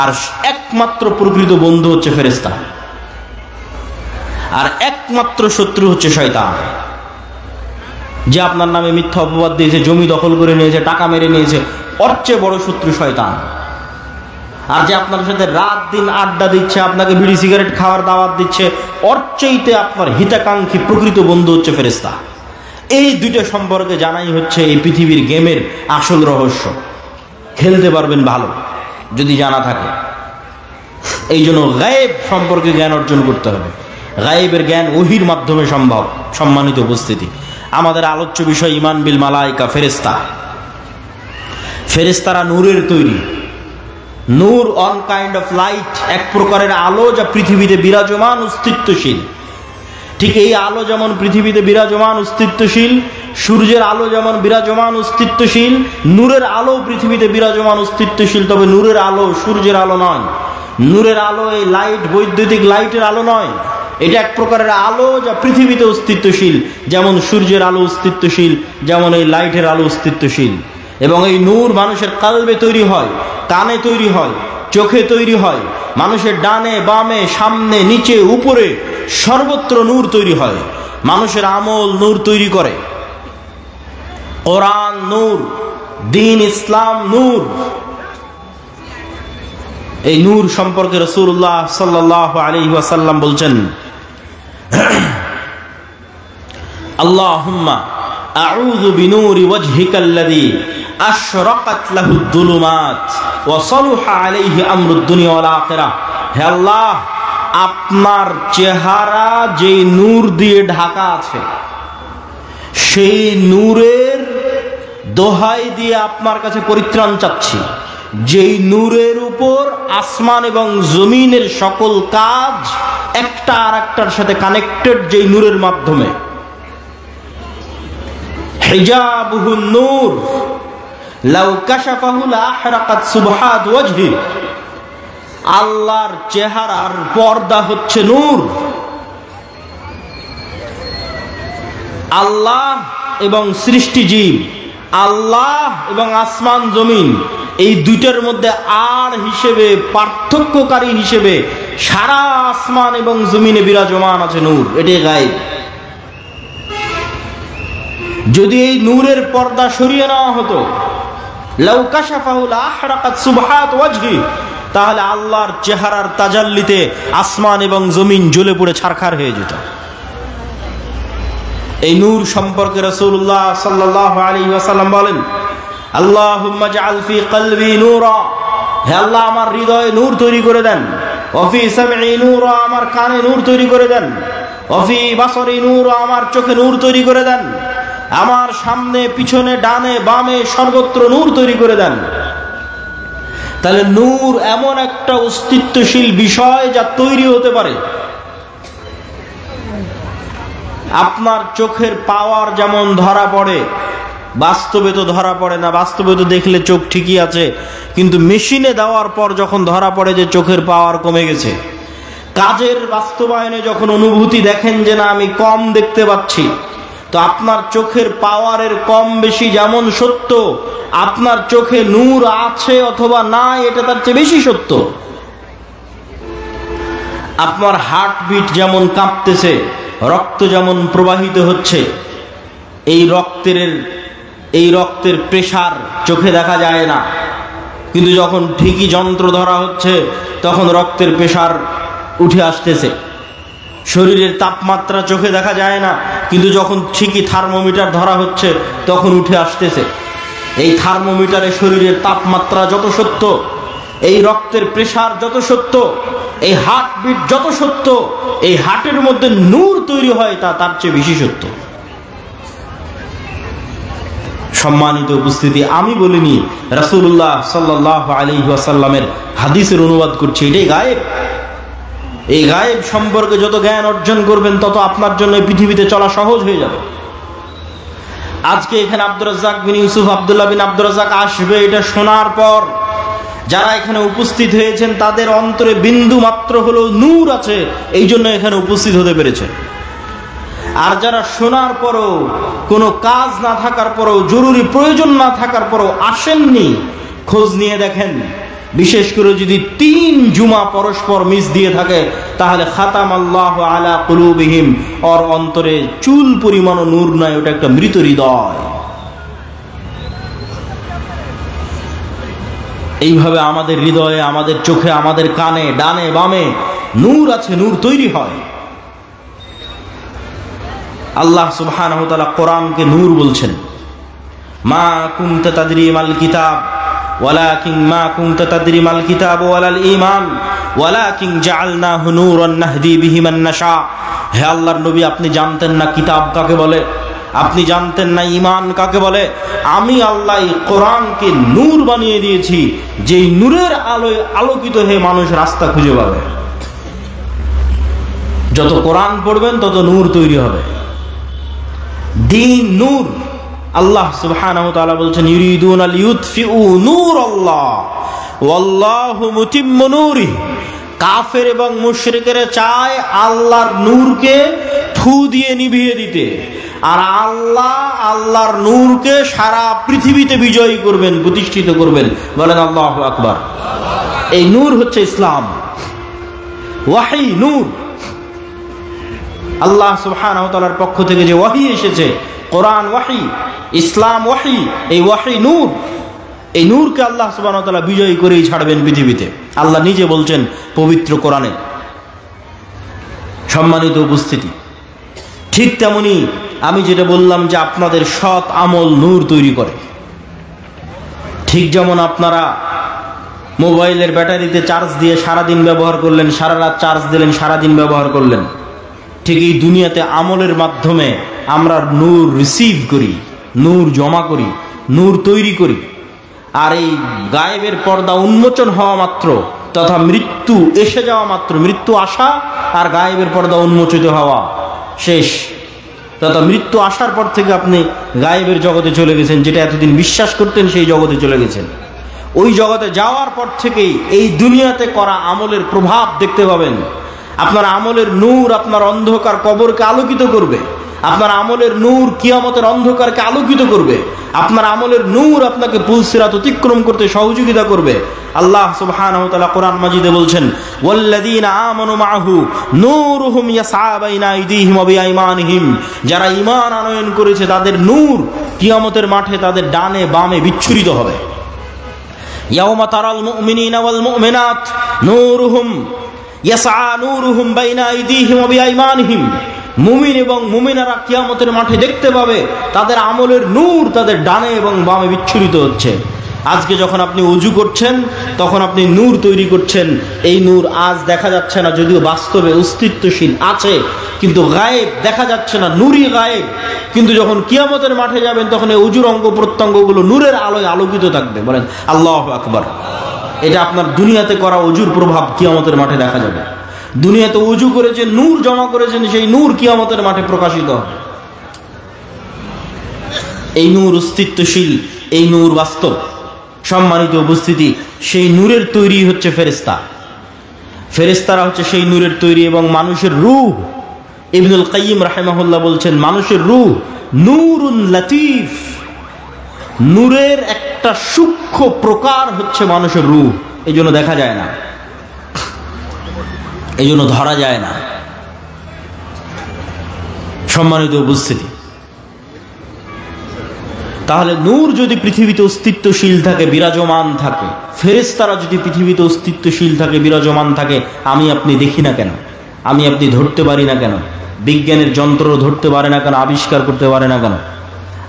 আর একমাত্র প্রকৃত বন্ধু হচ্ছে ফেরেশতা, আর একমাত্র শত্রু হচ্ছে শয়তান, যে আপনার নামে মিথ্যা অপবাদ দিয়েছে, জমি দখল করে নিয়েছে, টাকা মেরে নিয়েছে, ওর চেয়ে বড় শত্রু শয়তান। আর যে আপনার সাথে রাত দিন আড্ডা দিচ্ছে, আপনাকে বিড়ি সিগারেট খাওয়ার দাওয়াত দিচ্ছে, ওর চাইতে আপনার হিতাকাঙ্ক্ষী প্রকৃত বন্ধু হচ্ছে ফেরেশতা। এই দুইটা সম্পর্কে জানাই হচ্ছে এই পৃথিবীর গেমের আসল রহস্য। খেলতে পারবেন ভালো যদি জানা থাকে। এই জন্য গায়েব সম্পর্কে জ্ঞান অর্জন করতে হবে। গায়েবের জ্ঞান ওহীর মাধ্যমে সম্ভব। সম্মানিত উপস্থিতি, আমাদের আলোচ্য বিষয় ঈমান বিল মালায়েকা, ফেরেশতা। ফেরেশতারা নূরের তৈরি। নূর অন কাইন্ড অফ লাইট, এক প্রকারের আলো যা পৃথিবীতে বিরাজমান, অস্তিত্বশীল। ঠিক এই আলো যেমন পৃথিবীতে বিরাজমান, অস্তিত্বশীল, সূর্যের আলো যেমন বিরাজমান, অস্তিত্বশীল, নূরের আলো পৃথিবীতে বিরাজমান, অস্তিত্বশীল। তবে নূরের আলো সূর্যের আলো নয়, নূরের আলো এই লাইট বৈদ্যুতিক লাইটের আলো নয়। এটা এক প্রকারের আলো যা পৃথিবীতে অস্তিত্বশীল, যেমন সূর্যের আলো অস্তিত্বশীল, যেমন এই লাইটের আলো অস্তিত্বশীল। এবং এই নূর মানুষের কালবে তৈরি হয়, কানে তৈরি হয়, চোখে তৈরি হয়, মানুষের ডানে বামে সামনে নিচে উপরে সর্বত্র নূর তৈরি হয়। মানুষের আমল নূর তৈরি করে, কোরআন নূর, দ্বীন ইসলাম নূর। এই নূর সম্পর্কে রাসূলুল্লাহ সাল্লাল্লাহু আলাইহি ওয়াসাল্লাম বলছেন, আল্লাহুম্মা আউযু বিনূরি ওয়াজহিকাল্লাযী আশরাকাত লাহুদ দুলুমাত ওয়া সালাহা আলাইহি আমরুদ দুনিয়া ওয়াল আখিরাহ। হে আল্লাহ, আপনার চেহারা যে নূর দিয়ে ঢাকা আছে, সেই নূরের দোহাই দিয়ে আপনার কাছে পরিত্রাণ চাচ্ছি, যেই নূরের উপর আসমান এবং জমিনের সকল কাজ একটা আর একটার সাথে কানেক্টেড, যেই নূরের মাধ্যমে। হিজাবুহু নূর লাউ কাশাফাহু লাহরাকাত সুবহাত ওয়াজহি। আল্লাহর চেহারার পর্দা হচ্ছে নূর। আল্লাহ এবং সৃষ্টিজীব, আল্লাহ এবং আসমান জমিন, এই দুইটার মধ্যে আর হিসেবে, পার্থক্যকারী হিসেবে সারা আসমান এবং জমিনে বিরাজমান আছে নূর। এটাই গায়েব। যদি এই নূরের পর্দা সরিয়ে নেওয়া হতো, লাউ কাশাফাহু লাহরাকাত সুবহাত ওয়াজহি, তাহলে আল্লাহর চেহারার তাজাল্লিতে আসমান এবং জমিন জ্বলে পুড়ে ছারখার হয়ে যেত। এই নূর সম্পর্কে রাসূলুল্লাহ সাল্লাল্লাহু আলাইহি ওয়াসাল্লাম বলেন, আল্লাহুম্মা জাআল ফি কলবি নূরা। হে আল্লাহ, আমার হৃদয়ে নূর তৈরি করে দেন। ওয়া ফি সামঈ নূরা, আমার কানে নূর তৈরি করে দেন। ওয়া ফি বাসরি নূরা, আমার চোখে নূর তৈরি করে দেন। আমার সামনে পিছনে ডানে বামে সর্বত্র নূর তৈরি করে দেন। তাহলে নূর এমন একটা অস্তিত্বশীল বিষয় যা তৈরি হতে পারে। আপনার চোখের পাওয়ার যেমন ধরা পড়ে, বাস্তবে তো ধরা পড়ে না, বাস্তবে তো দেখলে চোখ ঠিকই আছে, কিন্তু মেশিনে দেওয়ার পর যখন ধরা পড়ে যে চোখের পাওয়ার কমে গেছে, কাজের বাস্তবায়নে যখন অনুভূতি দেখেন যে না আমি কম দেখতে পাচ্ছি, তো আপনার চোখের পাওয়ারের কম বেশি যেমন সত্য, আপনার চোখে নূর আছে অথবা নাই এটা তার চেয়ে বেশি সত্য। আপনার হার্টবিট যেমন কাঁপতেছে, রক্ত যেমন প্রবাহিত হচ্ছে, এই রক্তের প্রেসার চোখে দেখা যায় না, কিন্তু যখন ঠিকই যন্ত্র ধরা হচ্ছে তখন রক্তের প্রেসার উঠে আসতেছে। শরীরের তাপমাত্রা চোখে দেখা যায় না, কিন্তু যখন ঠিকই থার্মোমিটার ধরা হচ্ছে তখন উঠে আসতেছে। এই থার্মোমিটারে শরীরের তাপমাত্রা যত সত্য, এই রক্তের প্রেসার যত সত্য, এই হার্টবিট যত সত্য, এই হার্টের মধ্যে নূর তৈরি হয় তার চেয়ে বেশি সত্য। সম্মানিত উপস্থিতি, আমি বলিনি, রাসূলুল্লাহ সাল্লাল্লাহু আলাইহি ওয়াসাল্লামের হাদিসের অনুবাদ করছি। এটাই গায়েব। এই গায়েব সম্পর্কে যত জ্ঞান অর্জন করবেন তত আপনার জন্য পৃথিবীতে চলা সহজ হয়ে যাবে। আজকে এখানে আব্দুর রাজ্জাক বিন ইউসুফ, আব্দুল্লাহ বিন আব্দুর রাজ্জাক আসবে, এটা শোনার পর যারা এখানে উপস্থিত হয়েছেন তাদের অন্তরে বিন্দু মাত্র হলো নূর আছে, এই জন্য এখানে উপস্থিত হতে পেরেছে। আর যারা শোনার পরও, কোনো কাজ না থাকার পরও, জরুরি প্রয়োজন না থাকার পরও আসেননি, খোঁজ নিয়ে দেখেন, বিশেষ করে যদি 3 জুমা পরস্পর মিস দিয়ে থাকে, তাহলে খাতামাল্লাহু আলা কুলুবিহিম, ওর অন্তরে চুল পরিমাণ নূর নাই, ওটা একটা মৃত হৃদয়। এইভাবে আমাদের হৃদয়ে, আমাদের চোখে, আমাদের কানে, ডানে বামে নূর আছে, নূর তৈরি হয়। আল্লাহ সুবহানাহু ওয়া তাআলা কোরআনকে নূর বলছেন। মা কুনতা তাদরি মাল কিতাব ওয়ালাকিন মা কুনতা তাদরি মাল কিতাব ওয়ালাল ঈমান ওয়ালাকিন জাআলনাহু নূরান নাহদি বিহি মান নাশা। হে আল্লাহর নবী, আপনি জানতেন না কিতাব কাকে বলে, আপনি জানতেন না ঈমান কাকে বলে। আমি আল্লাহ এই কোরআনকে নূর বানিয়ে দিয়েছি, যেই নূরের আলোয় আলোকিত হয়ে মানুষ রাস্তা খুঁজে পাবে। যত কোরআন পড়বেন তত নূর তৈরি হবে। দ্বীন নূর। আল্লাহ সুবহানাহু ওয়া তাআলা বলছেন, ইউরিদুনা লিইউতফিউ নূরাল্লাহ ওয়াল্লাহু মুতিম্মু নূরিহি। কাফের এবং মুশরিকেরা চায় আল্লাহর নূরকে ফু দিয়ে নিভিয়ে দিতে, আর আল্লাহ আল্লাহর নূরকে সারা পৃথিবীতে বিজয়ী করবেন, প্রতিষ্ঠিত করবেন। বলেন আল্লাহু আকবার। এই নূর হচ্ছে ইসলাম, ওয়াহী নূর। আল্লাহ সুবহানাহু ওয়া তাআলার পক্ষ থেকে যে ওয়াহী এসেছে, কোরআন ওয়াহী, ইসলাম ওয়াহী, এই ওয়াহী নূর। এই নূরকে আল্লাহ সুবহানাহু ওয়া তাআলা বিজয়ী করেই ছাড়বেন পৃথিবীতে। আল্লাহ নিজে বলছেন পবিত্র কোরআনে। সম্মানিত উপস্থিতি, ঠিক তেমনি আমি যেটা বললাম যে আপনাদের সৎ আমল নূর তৈরি করে, ঠিক যেমন আপনারা মোবাইলের ব্যাটারিতে চার্জ দিয়ে সারাদিন ব্যবহার করলেন, সারা রাত চার্জ দিলেন, সারাদিন ব্যবহার করলেন, ঠিক এই দুনিয়াতে আমলের মাধ্যমে আমরা নূর রিসিভ করি, নূর জমা করি, নূর তৈরি করি। আর এই গায়েবের পর্দা উন্মোচন হওয়া মাত্র তথা মৃত্যু এসে যাওয়া মাত্র, মৃত্যু আসা আর গায়েবের পর্দা উন্মোচিত হওয়া শেষ, তথা মৃত্যু আসার পর থেকে আপনি গায়েবের জগতে চলে গেছেন, যেটা এতদিন বিশ্বাস করতেন সেই জগতে চলে গেছেন। ওই জগতে যাওয়ার পর থেকেই এই দুনিয়াতে করা আমলের প্রভাব দেখতে পাবেন। আপনার আমলের নূর আপনার অন্ধকার কবরকে আলোকিত করবে, আপনার আমলের নূর কিয়ামতের অন্ধকারকে আলোকিত করবে, আপনার আমলের নূর আপনাকে পুল সিরাত অতিক্রম করতে সহযোগিতা করবে। আল্লাহ সুবহানাহু ওয়া তাআলা কোরআন মাজিদে বলছেন, ওয়াল্লাযীনা আমানু মাআহু নূরুহুম ইয়াসআ বাইনা আইদিহিম ওয়া বিআইমানিহিম, যারা ঈমান আনয়ন করেছে তাদের নূর কিয়ামতের মাঠে তাদের ডানে বামে বিচ্ছুরিত হবে। ইয়াওমা তারাল মুমিনিনা ওয়াল মুমিনাত নূরুহুম ইয়াসআ নূরুহুম বাইনা আইদিহিম ওয়া বিআইমানিহিম, মুমিন এবং মুমিনারা কিয়ামতের মাঠে দেখতে পাবে তাদের আমলের নূর তাদের ডানে এবং বামে বিচ্ছুরিত হচ্ছে। আজকে যখন আপনি ওযু করছেন তখন আপনি নূর তৈরি করছেন। এই নূর আজ দেখা যাচ্ছে না, যদিও বাস্তবে অস্তিত্বশীল আছে, কিন্তু গায়েব দেখা যাচ্ছে না, নূরই গায়েব। কিন্তু যখন কিয়ামতের মাঠে যাবেন তখন এই ওযুর অঙ্গ প্রত্যঙ্গগুলো নূরের আলোয় আলোকিত থাকবে। বলেন আল্লাহু আকবার। এটা আপনার দুনিয়াতে করা ওযুর প্রভাব কিয়ামতের মাঠে দেখা যাবে। দুনিয়াতে ওযু করেছেন, নূর জমা করেছেন, সেই নূর কিয়ামতের মাঠে প্রকাশিত হবে। এই নূর অস্তিত্বশীল, এই নূর বাস্তব। সম্মানিত উপস্থিতি, সেই নূরের তৈরি হচ্ছে ফেরেশতা। ফেরেশতারা হচ্ছে সেই নূরের তৈরি এবং মানুষের রূহ। ইবনুল কাইয়িম রাহিমাহুল্লাহ বলছেন মানুষের রূহ নূরুন লাতীফ, নূরের একটা সূক্ষ্ম প্রকার হচ্ছে মানুষের রূহ। এই জন্য দেখা যায় না, এই জন্য ধরা যায় না। সম্মানিত উপস্থিতি, তাহলে নূর যদি পৃথিবীতে অস্তিত্বশীল থাকে, বিরাজমান থাকে, ফেরেশতারা যদি পৃথিবীতে অস্তিত্বশীল থাকে, বিরাজমান থাকে, আমি আপনি দেখি না কেন? আমি আপনি ধরতে পারি না কেন? বিজ্ঞানের যন্ত্র ধরতে পারে না কেন? আবিষ্কার করতে পারে না কেন?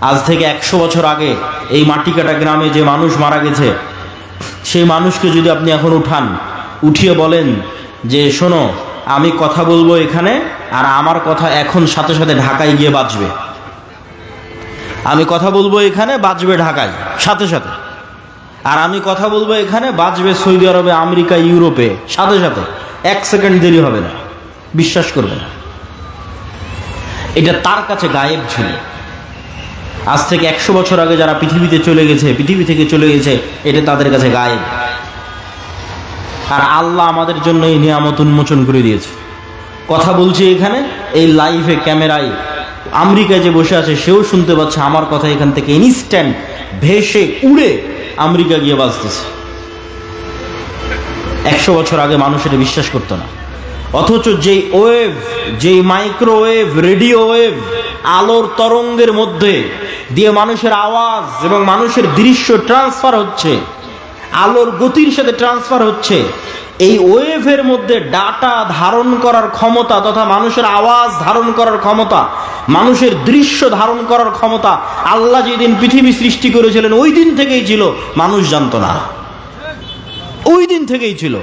আজ থেকে 100 বছর আগে এই মাটিকাটা গ্রামে যে মানুষ মারা গেছে, সেই মানুষকে যদি আপনি এখন উঠান, উঠিয়ে বলেন যে শোনো আমি কথা বলবো এখানে, আর আমার কথা এখন সাথে সাথে ঢাকায় গিয়ে বাজবে, আমি কথা বলবো এখানে বাজবে ঢাকায় সাথে সাথে, আর আমি কথা বলবো এখানে বাজবে সৌদি আরবে, আমেরিকা, ইউরোপে সাথে সাথে, 1 সেকেন্ড দেরি হবে না, বিশ্বাস করবে না। এটা তার কাছে গায়েব ছিল। আজ থেকে 100 বছর আগে যারা পৃথিবীতে চলে গেছে, পৃথিবী থেকে চলে গেছে, এটা তাদের কাছে গায়েব। আর আল্লাহ আমাদের জন্য এই নিয়ামত উন্মোচন করে দিয়েছে। কথা বলছি এখানে এই লাইভে, ক্যামেরায়, আমেরিকায় যে বসে আছে সেও শুনতে পাচ্ছে আমার কথা, এখান থেকে ইনস্ট্যান্ট ভেসে উড়ে আমেরিকা গিয়ে বাজতেছে। 100 বছর আগে মানুষ এটা বিশ্বাস করতো না। অথচ যেই ওয়েভ, যেই মাইক্রোওয়েভ, রেডিও ওয়েভ, আলোর তরঙ্গের মধ্যে দিয়ে মানুষের আওয়াজ এবং মানুষের দৃশ্য ট্রান্সফার হচ্ছে, আলোর গতির সাথে ট্রান্সফার হচ্ছে, এই ওয়েভের মধ্যে ডাটা ধারণ করার ক্ষমতা তথা মানুষের আওয়াজ ধারণ করার ক্ষমতা, মানুষের দৃশ্য ধারণ করার ক্ষমতা আল্লাহ যেদিন পৃথিবী সৃষ্টি করেছিলেন ওই দিন থেকেই ছিল, মানুষ জানতো না, ওই দিন থেকেই ছিল।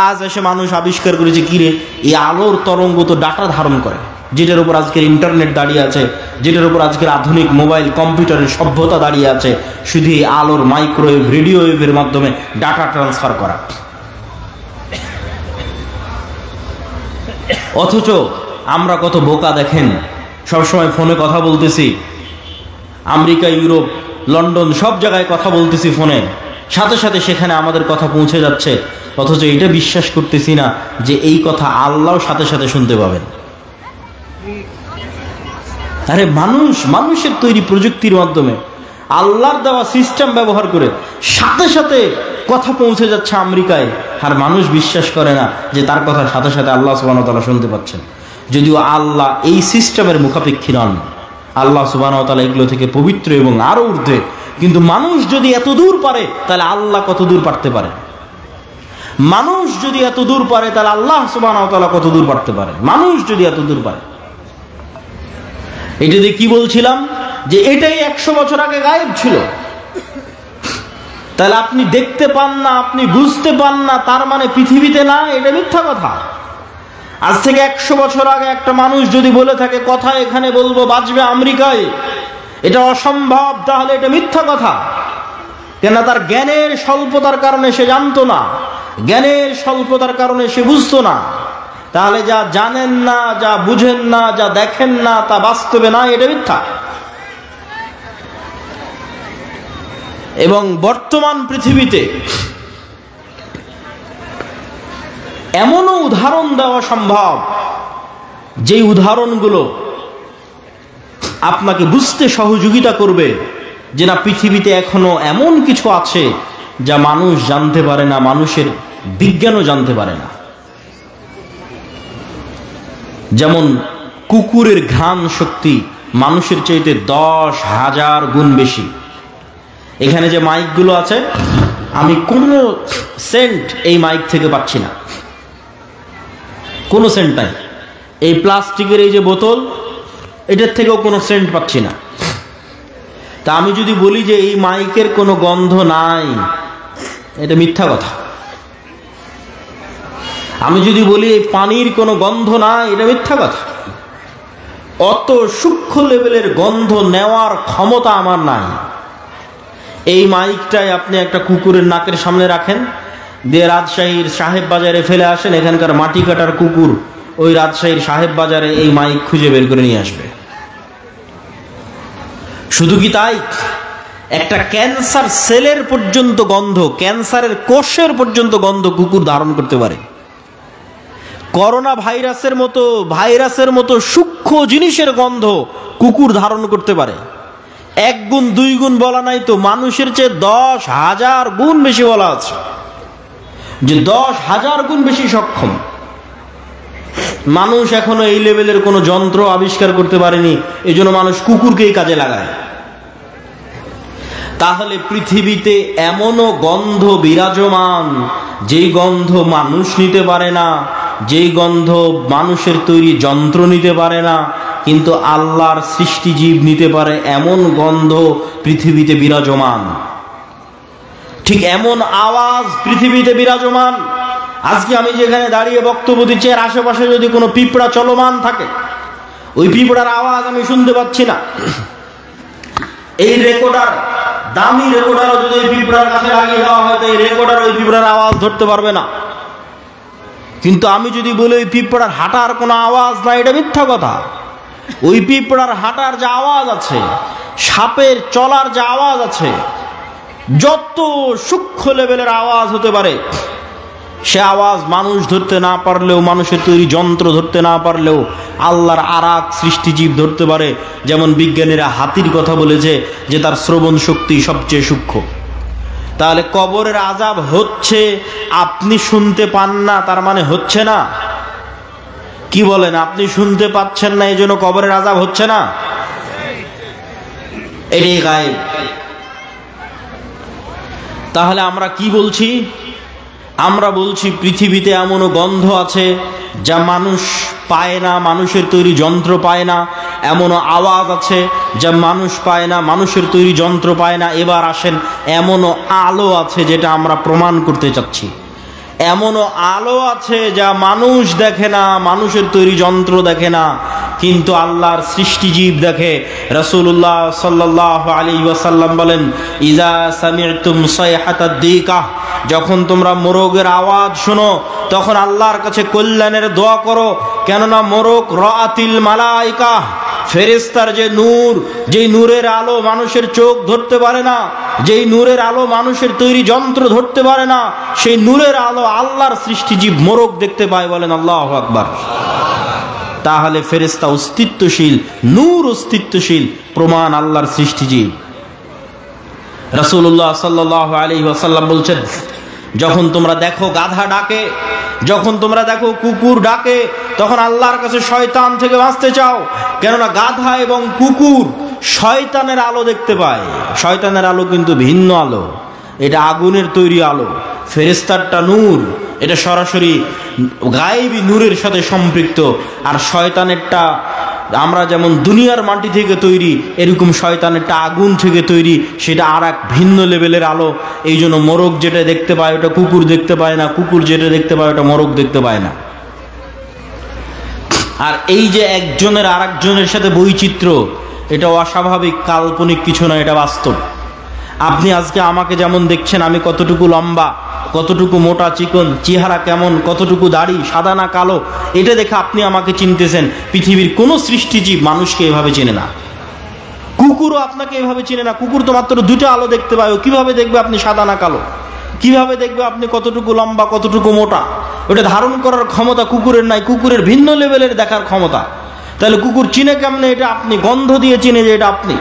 আজ এসে মানুষ আবিষ্কার করেছে কিরে এই আলোর তরঙ্গ তো ডাটা ধারণ করে, যেটার উপর আজকের ইন্টারনেট দাঁড়িয়ে আছে, যেটার উপর আজকের আধুনিক মোবাইল কম্পিউটারের সভ্যতা দাঁড়িয়ে আছে, শুধু এই আলোর মাইক্রোওয়েভ, রেডিও ওয়েভের মাধ্যমে ডাটা ট্রান্সফার করা। অথচ আমরা কত বোকা দেখেন, সবসময় ফোনে কথা বলতেছি, আমেরিকা, ইউরোপ, লন্ডন সব জায়গায় কথা বলতেছি ফোনে, সাথে সাথে সেখানে আমাদের কথা পৌঁছে যাচ্ছে, অথচ এটা বিশ্বাস করতেছি না যে এই কথা আল্লাহ সাথে সাথে শুনতে পাবেন। আরে মানুষের তৈরি প্রযুক্তির মাধ্যমে আল্লাহর দেওয়া সিস্টেম ব্যবহার করে সাথে সাথে কথা পৌঁছে যাচ্ছে আমেরিকায়, আর মানুষ বিশ্বাস করে না যে তার কথা সাথে সাথে আল্লাহ সুবহানাহু ওয়া তাআলা শুনতে পাচ্ছেন। যদিও আল্লাহ এই সিস্টেমের মুখাপেক্ষী নন, আল্লাহ সুবহানাহু ওয়া তাআলা এগুলো থেকে পবিত্র এবং আরো ঊর্ধ্বে। কিন্তু মানুষ যদি এত দূর পারে তাহলে আল্লাহ কত দূর পারতে পারে? মানুষ যদি এত দূর পারে তাহলে আল্লাহ সুবহানাহু ওয়া তাআলা কত দূর পারতে পারে? মানুষ যদি এত দূর পারে। এটা দিয়ে কি বলছিলাম? যে এটাই 100 বছর আগে গায়েব ছিল। তাহলে আপনি দেখতে পান না, আপনি বুঝতে পান না, তার মানে পৃথিবীতে না, এটা মিথ্যা কথা। আজ থেকে 100 বছর আগে একটা মানুষ যদি বলে থাকে কথা এখানে বলবো বাজবে আমেরিকায়, এটা অসম্ভব, তাহলে এটা মিথ্যা কথা। কেন? তার জ্ঞানের স্বল্পতার কারণে সে জানতো না, জ্ঞানের স্বল্পতার কারণে সে বুঝতো না। তাহলে যা জানেন না, যা বুঝেন না, যা দেখেন না, তা বাস্তবে না, এটা মিথ্যা। এবং বর্তমান পৃথিবীতে এমনও উদাহরণ দেওয়া সম্ভব যে উদাহরণগুলো আপনাকে বুঝতে সহযোগিতা করবে যে না, পৃথিবীতে এখনো এমন কিছু আছে যা মানুষ জানতে পারে না, মানুষের বিজ্ঞানও জানতে পারে না। যেমন কুকুরের ঘ্রাণ শক্তি মানুষের চাইতে 10,000 গুণ বেশি। এখানে যে মাইকগুলো আছে, আমি কোনো সেন্ট এই মাইক থেকে পাচ্ছি না, কোনো সেন্ট নাই। এই প্লাস্টিকের এই যে বোতল, এটার থেকেও কোনো সেন্ট পাচ্ছি না। তা আমি যদি বলি যে এই মাইকের কোনো গন্ধ নাই, এটা মিথ্যা কথা। আমি যদি বলি এই পানির কোনো গন্ধ নাই, এটা মিথ্যা কথা। অত সূক্ষ্ম লেভেলের গন্ধ নেওয়ার ক্ষমতা আমার নাই। এই মাইকটাই আপনি একটা কুকুরের নাকের সামনে রাখেন, দিয়ে রাজশাহীর সাহেব বাজারে ফেলে আসেন, এখানকার মাটি কাটার কুকুর ওই রাজশাহীর সাহেব বাজারে এই মাইক খুঁজে বের করে নিয়ে আসবে। শুধু কি তাই? একটা ক্যান্সার সেলের পর্যন্ত গন্ধ, ক্যান্সারের কোষের পর্যন্ত গন্ধ কুকুর ধারণ করতে পারে। করোনা ভাইরাসের মতো সূক্ষ্ম জিনিসের গন্ধ কুকুর ধারণ করতে পারে। 1 গুণ 2 গুণ বলা নাই তো, মানুষের চেয়ে 10,000 গুণ বেশি বলা আছে, যে 10,000 গুণ বেশি সক্ষম। মানুষ এখনো এই লেভেলের কোনো যন্ত্র আবিষ্কার করতে পারেনি, এই জন্য মানুষ কুকুরকেই কাজে লাগায়। তাহলে পৃথিবীতে এমনও গন্ধ বিরাজমান যেই গন্ধ মানুষ নিতে পারে না, যেই গন্ধ মানুষের তৈরি যন্ত্র নিতে পারে না, কিন্তু আল্লাহর সৃষ্টি জীব নিতে পারে, এমন গন্ধ পৃথিবীতে বিরাজমান। ঠিক এমন আওয়াজ পৃথিবীতে বিরাজমান। আজকে আমি যেখানে দাঁড়িয়ে বক্তব্য দিচ্ছি, এর আশেপাশে যদি কোনো পিঁপড়া চলমান থাকে, ওই পিঁপড়ার আওয়াজ আমি শুনতে পাচ্ছি না। এই রেকর্ডার, দামি রেকর্ডারও যদি ওই পিঁপড়ার কাছে লাগিয়ে দেওয়া হয়, তো এই রেকর্ডার ওই পিঁপড়ার আওয়াজ ধরতে পারবে না। কিন্তু আমি যদি বলি ওই পিঁপড়ার হাঁটার কোনো আওয়াজ নাই, এটা মিথ্যা কথা। ওই পিঁপড়ার হাঁটার যে আওয়াজ আছে, সাপের চলার যে আওয়াজ আছে, যত সূক্ষ্ম লেভেলের আওয়াজ হতে পারে, সে আওয়াজ মানুষ ধরতে না পারলেও, মানুষের তৈরি যন্ত্র ধরতে না পারলেও আল্লাহর আরাক সৃষ্টিজীব ধরতে পারে। যেমন বিজ্ঞানীরা হাতির কথা বলেছে যে তার শ্রবণ শক্তি সবচেয়ে সূক্ষ্ম। তাহলে কবরের আযাব হচ্ছে, আপনি শুনতে পান না, তার মানে হচ্ছে না? কি বলেন? আপনি শুনতে পাচ্ছেন না, এই জন্য কবরের আযাব হচ্ছে না? এটাই গায়েব। তাহলে আমরা কি বলছি? আমরা বলছি পৃথিবীতে এমনও গন্ধ আছে যা মানুষ পায় না, মানুষের তৈরি যন্ত্র পায় না। এমনও আওয়াজ আছে যা মানুষ পায় না, মানুষের তৈরি যন্ত্র পায় না। এবার আসেন, এমনও আলো আছে যেটা আমরা প্রমাণ করতে চাচ্ছি। এমনও আলো আছে যা মানুষ দেখে না, মানুষের তৈরি যন্ত্র দেখে না, কিন্তু আল্লাহর সৃষ্টিজীব দেখে। রাসূলুল্লাহ সাল্লাল্লাহু আলাইহি ওয়াসাল্লাম বলেন, ইজা সামি'তুম সাইহাতাদ দিকাহ, যখন তোমরা মোরগের আওয়াজ শোনো, তখন আল্লাহর কাছে কল্যাণের দোয়া করো, কেননা মোরগ রাআতিল মালাইকা, ফেরেশতার যে নূর, যে নূরের আলো মানুষের চোখ ধরতে পারে না, যেই নূরের আলো মানুষের তৈরি যন্ত্র ধরতে পারে না, সেই নূরের আলো আল্লাহর সৃষ্টি জীব মোরগ দেখতে পায়। বলেন আল্লাহু আকবার। তাহলে ফেরেশতা অস্তিত্বশীল, নূর অস্তিত্বশীল, প্রমাণ আল্লাহর সৃষ্টি জীব। রাসূলুল্লাহ সাল্লাল্লাহু আলাইহি ওয়াসাল্লাম বলছেন, যখন তোমরা দেখো গাধা ডাকে, যখন তোমরা দেখো কুকুর ডাকে, তখন আল্লাহর কাছে শয়তান থেকে বাঁচতে চাও। কেননা গাধা এবং কুকুর শয়তানের আলো দেখতে পায়। শয়তানের আলো কিন্তু ভিন্ন আলো, এটা আগুনের তৈরি আলো। ফেরেশতারটা নূর, এটা সরাসরি গায়েবী নূরের সাথে সম্পৃক্ত। আর শয়তানেরটা আমরা যেমন দুনিয়ার মাটি থেকে তৈরি, এরকম শয়তানেরটা আগুন থেকে তৈরি, সেটা আর এক ভিন্ন লেভেলের আলো। এই জন্য মোরগ যেটা দেখতে পায় ওটা কুকুর দেখতে পায় না, কুকুর যেটা দেখতে পায় ওটা মোরগ দেখতে পায় না। আর এই যে একজনের আর একজনের সাথে বৈচিত্র্য, এটা অস্বাভাবিক কাল্পনিক কিছু না, এটা বাস্তব। আপনি আজকে আমাকে যেমন দেখছেন, আমি কতটুকু লম্বা, কতটুকু মোটা চিকন, চেহারা কেমন, কতটুকু দাড়ি, সাদা না কালো, এটা দেখে আপনি আমাকে চিনতেছেন। পৃথিবীর কোনো সৃষ্টিজীব মানুষকে এভাবে চেনে না। কুকুরও আপনাকে এভাবে চেনে না। কুকুর তো মাত্র দুটো আলো দেখতে পায়, কিভাবে দেখবে আপনি সাদা না কালো? কিভাবে দেখবে আপনি কতটুকু লম্বা, কতটুকু মোটা? ওটা ধারণ করার ক্ষমতা কুকুরের নাই। কুকুরের ভিন্ন লেভেলের দেখার ক্ষমতা। তাহলে কুকুর চিনে কেমনে? এটা আপনি গন্ধ দিয়ে চিনে যে এটা আপনি।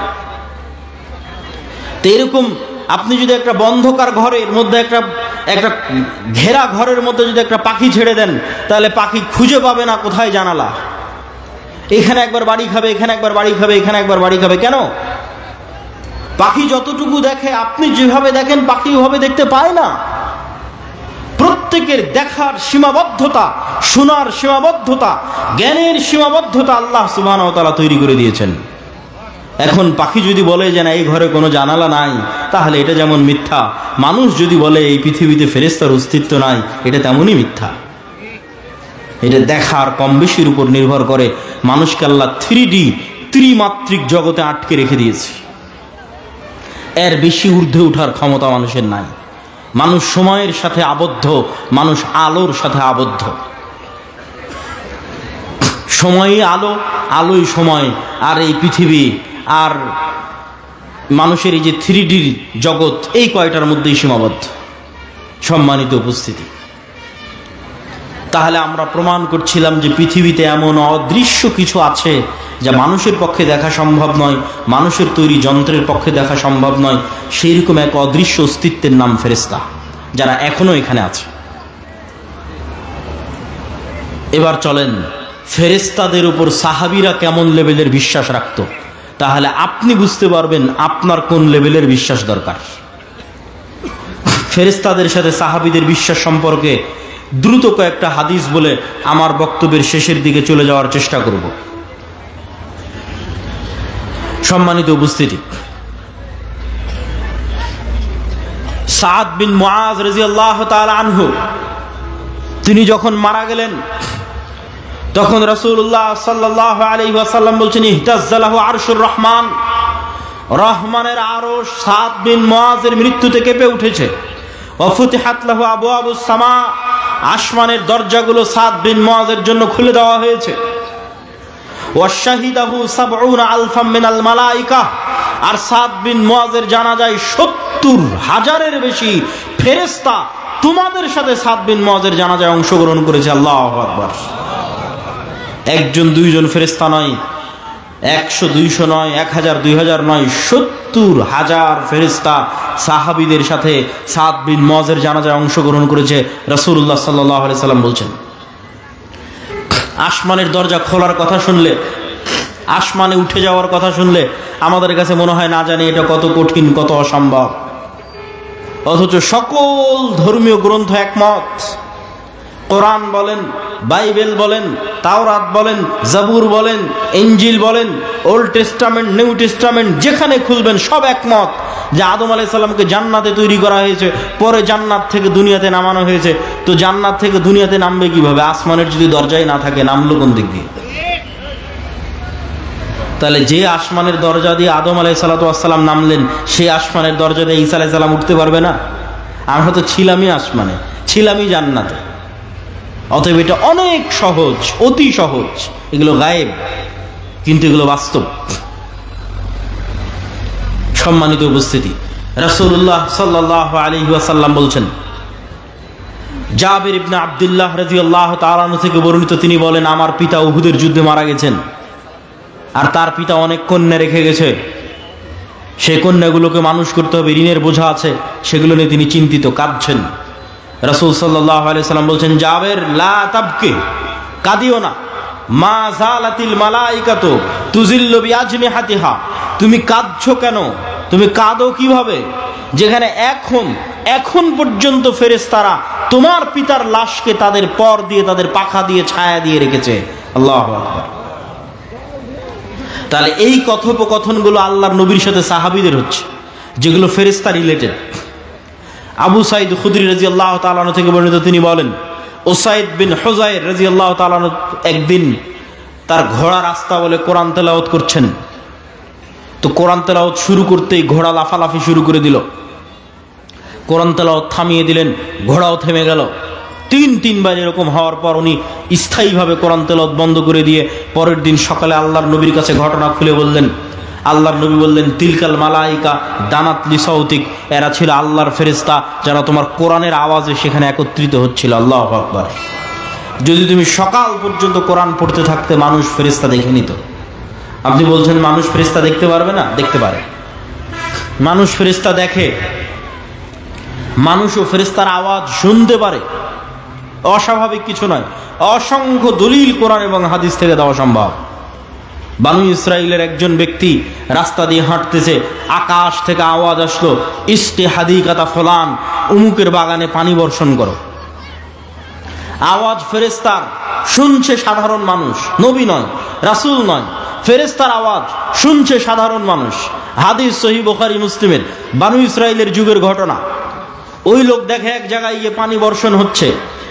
তো এরকম আপনি যদি একটা বন্ধকার ঘরের মধ্যে, একটা ঘেরা ঘরের মধ্যে যদি একটা পাখি ছেড়ে দেন, তাহলে পাখি খুঁজে পাবে না কোথায় জানালা। এখানে একবার বাড়ি খাবে, এখানে একবার বাড়ি খাবে, এখানে একবার বাড়ি খাবে। কেন? পাখি যতটুকু দেখে, আপনি যেভাবে দেখেন পাখি ওভাবে দেখতে পায় না। প্রত্যেকের দেখার সীমাবদ্ধতা, শোনার সীমাবদ্ধতা, জ্ঞানের সীমাবদ্ধতা আল্লাহ সুবহানাহু ওয়া তাআলা তৈরি করে দিয়েছেন। এখন পাখি যদি বলে যে না এই ঘরে কোনো জানালা নাই, তাহলে এটা যেমন মিথ্যা। মানুষ যদি বলে এই পৃথিবীতে ফেরেশতার অস্তিত্ব নাই, এটা তেমনই মিথ্যা। এটা দেখার কম বেশির উপর নির্ভর করে। মানুষকে আল্লাহ 3D ত্রিমাত্রিক জগতে আটকে রেখে দিয়েছে। এর বেশি ঊর্ধ্বে ওঠার ক্ষমতা মানুষের নাই। মানুষ সময়ের সাথে আবদ্ধ, মানুষ আলোর সাথে আবদ্ধ। সময়ই আলো, আলোই সময়। আর এই পৃথিবী আর মানুষের এই যে 3D জগৎ, এই কয়টার মধ্যেই সীমাবদ্ধ। সম্মানিত উপস্থিতি, তাহলে আমরা প্রমাণ করছিলাম যে পৃথিবীতে এমন অদৃশ্য কিছু আছে যা মানুষের পক্ষে দেখা সম্ভব নয়, মানুষের তৈরি যন্ত্রের পক্ষে দেখা সম্ভব নয়। সেই রকম এক অদৃশ্য অস্তিত্বের নাম ফেরেশতা, যারা এখনো এখানে আছে। এবার চলেন ফেরেশতাদের উপর সাহাবীরা কেমন লেভেলের বিশ্বাস রাখত, তাহলে আপনি বুঝতে পারবেন আপনার কোন লেভেলের বিশ্বাস দরকার। ফেরেশতাদের সাথে সাহাবীদের বিশ্বাস সম্পর্কে দ্রুত কয়েকটা হাদিস বলে আমার বক্তব্যের শেষের দিকে চলে যাওয়ার চেষ্টা করব। সম্মানিত উপস্থিতি, সাদ বিন মুআজ রাদিয়াল্লাহু তাআলা আনহু, তিনি যখন মারা গেলেন, তখন রাসূলুল্লাহ সাল্লাল্লাহু আলাইহি ওয়াসাল্লাম বলছেন, ইহতাজ্জালাহু আরশুর রহমান, রহমানের আরশ সাদ বিন মুআজের মৃত্যুতে কেঁপে উঠেছে। ওয়াফুতিহাত লাহু আবওয়াবুস সামা, আসমানের দরজাগুলো সাদ বিন মুআজের জন্য খুলে দেওয়া হয়েছে। ওয়াশাহিদাহু ৭০ আলফাম মিনাল মালায়েকা, আর সাদ বিন মুআজের জানাজায় ৭০,০০০-এর বেশি ফেরেশতা তোমাদের সাথে সাদ বিন মুআজের জানাজায় অংশগ্রহণ করেছে। আল্লাহু আকবার। একজন দুইজন ফেরেশতা নয়, ১০০ ২০০ নয়, ১০০০ ২০০০ নয়, ৭০,০০০ ফেরেশতা সাহাবীদের সাথে সাদ বিন মুআজের জানাজায় অংশগ্রহণ করেছে। রাসূলুল্লাহ সাল্লাল্লাহু আলাইহি সাল্লাম বলছেন, আসমানের দরজা খোলার কথা শুনলে, আসমানে উঠে যাওয়ার কথা শুনলে আমাদের কাছে মনে হয় না জানি এটা কত কঠিন, কত অসম্ভব। অথচ সকল ধর্মীয় গ্রন্থ একমত। কোরআন বলেন, বাইবেল বলেন, তাওরাত বলেন, জাবুর বলেন, ইনজিল বলেন, ওল্ড টেস্টামেন্ট, নিউ টেস্টামেন্ট, যেখানে খুলবেন সব একমত যে আদম আলাইহিস সালামকে জান্নাতে তৈরি করা হয়েছে, পরে জান্নাত থেকে দুনিয়াতে নামানো হয়েছে। তো জান্নাত থেকে দুনিয়াতে নামবে কিভাবে? আসমানের যদি দরজাই না থাকে, নামলো কোন দিক দিয়ে? তাহলে যে আসমানের দরজা দিয়ে আদম আলাইহিস সালাম নামলেন, সেই আসমানের দরজা দিয়ে ঈসা আলাইহিস সালাম উঠতে পারবে না? আমরা তো ছিলামই আসমানে, ছিলামই জান্নাতে। অতএব এটা অনেক সহজ, অতি সহজ। এগুলো গায়েব, কিন্তু এগুলো বাস্তব। সম্মানিত উপস্থিতি, রাসূলুল্লাহ সাল্লাল্লাহু আলাইহি ওয়াসাল্লাম বলছেন, জাবির ইবনে আব্দুল্লাহ রাদিয়াল্লাহু তাআলা আনহু থেকে বর্ণিত, তিনি বলেন, আমার পিতা উহুদের যুদ্ধে মারা গেছেন আর তার পিতা অনেক কন্যা রেখে গেছে। সেই কন্যাগুলোকে মানুষ করতে হবে, ঋণের বোঝা আছে, সেগুলো নিয়ে তিনি চিন্তিত, কাঁদছেন। রাসূল সাল্লাল্লাহু আলাইহি ওয়াসাল্লাম বলছেন, জাবের লা তাবকি, কাঁদিও না, মা জালাতিল মালাইকাতু তুজিল্লু বিআজনিহাতিহা, তুমি কাঁদছো কেন, তুমি কাঁদো কিভাবে, যেখানে এখন পর্যন্ত ফেরেশতারা তোমার পিতার লাশকে তাদের পর দিয়ে, তাদের পাখা দিয়ে, ছায়া দিয়ে রেখেছে। আল্লাহু আকবার। তাহলে এই কথোপকথনগুলো আল্লাহর নবীর সাথে সাহাবীদের হচ্ছে, যেগুলো ফেরেশতা রিলেটেড। আবু সাঈদ খুদরি রাদিয়াল্লাহু তাআলা আনহু থেকে বর্ণিত, তিনি বলেন, উসাইদ বিন হুযাইর রাদিয়াল্লাহু তাআলা আনহু একদিন তার ঘোড়া রাস্তা বলে কোরআন তেলাওয়াত করছেন। তো কোরআন তেলাওয়াত শুরু করতেই ঘোড়া লাফালাফি শুরু করে দিল। কোরআন তেলাওয়াত থামিয়ে দিলেন, ঘোড়াও থেমে গেল। তিনবার এরকম হওয়ার পর উনি স্থায়ীভাবে কোরআন তেলাওয়াত বন্ধ করে দিয়ে পরের দিন সকালে আল্লাহর নবীর কাছে ঘটনা খুলে বললেন। আল্লাহর নবী বললেন, তিলকাল মালাইকা দানাত লিসাউতিক, এরা ছিল আল্লাহর ফেরেশতা যারা তোমার কোরআনের আওয়াজে সেখানে একত্রিত হচ্ছিল। আল্লাহু আকবার। যদি তুমি সকাল পর্যন্ত কোরআন পড়তে থাকতে, মানুষ ফেরেশতা দেখে নিত। আপনি বলছেন মানুষ ফেরেশতা দেখতে পারবে না? দেখতে পারে। মানুষ ফেরেশতা দেখে, মানুষও ফেরেশতার আওয়াজ শুনতে পারে, অস্বাভাবিক কিছু নয়। অসংখ্য দলিল কোরআন এবং হাদিস থেকে দেওয়া সম্ভব। বানু ইসরাইলের একজন ব্যক্তি রাস্তা দিয়ে হাঁটতেছে, আকাশ থেকে আওয়াজ আসলো, ইস্তে হাদিকাতা ফুলান, উমুকের বাগানে পানি বর্ষণ করো। আওয়াজ ফেরেশতার, শুনছে সাধারণ মানুষ, নবী নয়, রাসূল নয়, ফেরেশতার আওয়াজ শুনছে সাধারণ মানুষ। হাদিস সহিহ বুখারী মুসলিমের, বানু ইসরাইলের যুগের ঘটনা। ওই লোক দেখে এক জায়গায় গিয়ে পানি বর্ষণ হচ্ছে।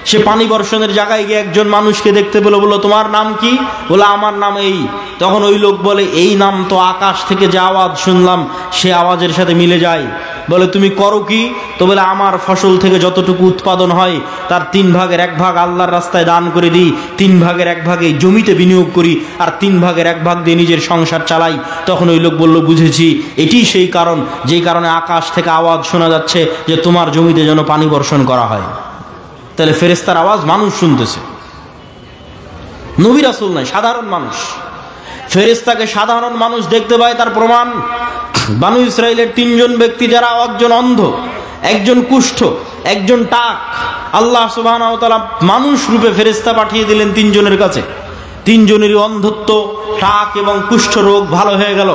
সে পানি বর্ষণের জায়গায় গিয়ে একজন মানুষকে দেখতে পেল, বলল, তোমার নাম কি? বলে, আমার নাম এই। তখন ওই লোক বলে, এই নাম তো আকাশ থেকে যে আওয়াজ শুনলাম সে আওয়াজের সাথে মিলে যায়। বলে, তুমি করো কি? তো বলে, আমার ফসল থেকে যতটুকু উৎপাদন হয় তার 3/1 আল্লাহর রাস্তায় দান করে দিই, 3/1 এই জমিতে বিনিয়োগ করি, আর 3/1 দিয়ে নিজের সংসার চালাই। তখন ওই লোক বলল, বুঝেছি, এটি সেই কারণ যেই কারণে আকাশ থেকে আওয়াজ শোনা যাচ্ছে যে তোমার জমিতে যেন পানি বর্ষণ করা হয়। তাহলে ফেরেশতার আওয়াজ মানুষ শুনতেছে, নবী রাসূল নয়, সাধারণ মানুষ। ফেরেশতাকে সাধারণ মানুষ দেখতে পায়, তার প্রমাণ বানু ইসরাইলের 3 জন ব্যক্তি, যারা একজন অন্ধ, একজন কুষ্ঠ, একজন টাক। আল্লাহ সুবহানাহু ওয়া তাআলা মানুষ রূপে ফেরেশতা পাঠিয়ে দিলেন 3 জনের কাছে। 3 জনেরই অন্ধত্ব, টাক এবং কুষ্ঠ রোগ ভালো হয়ে গেল।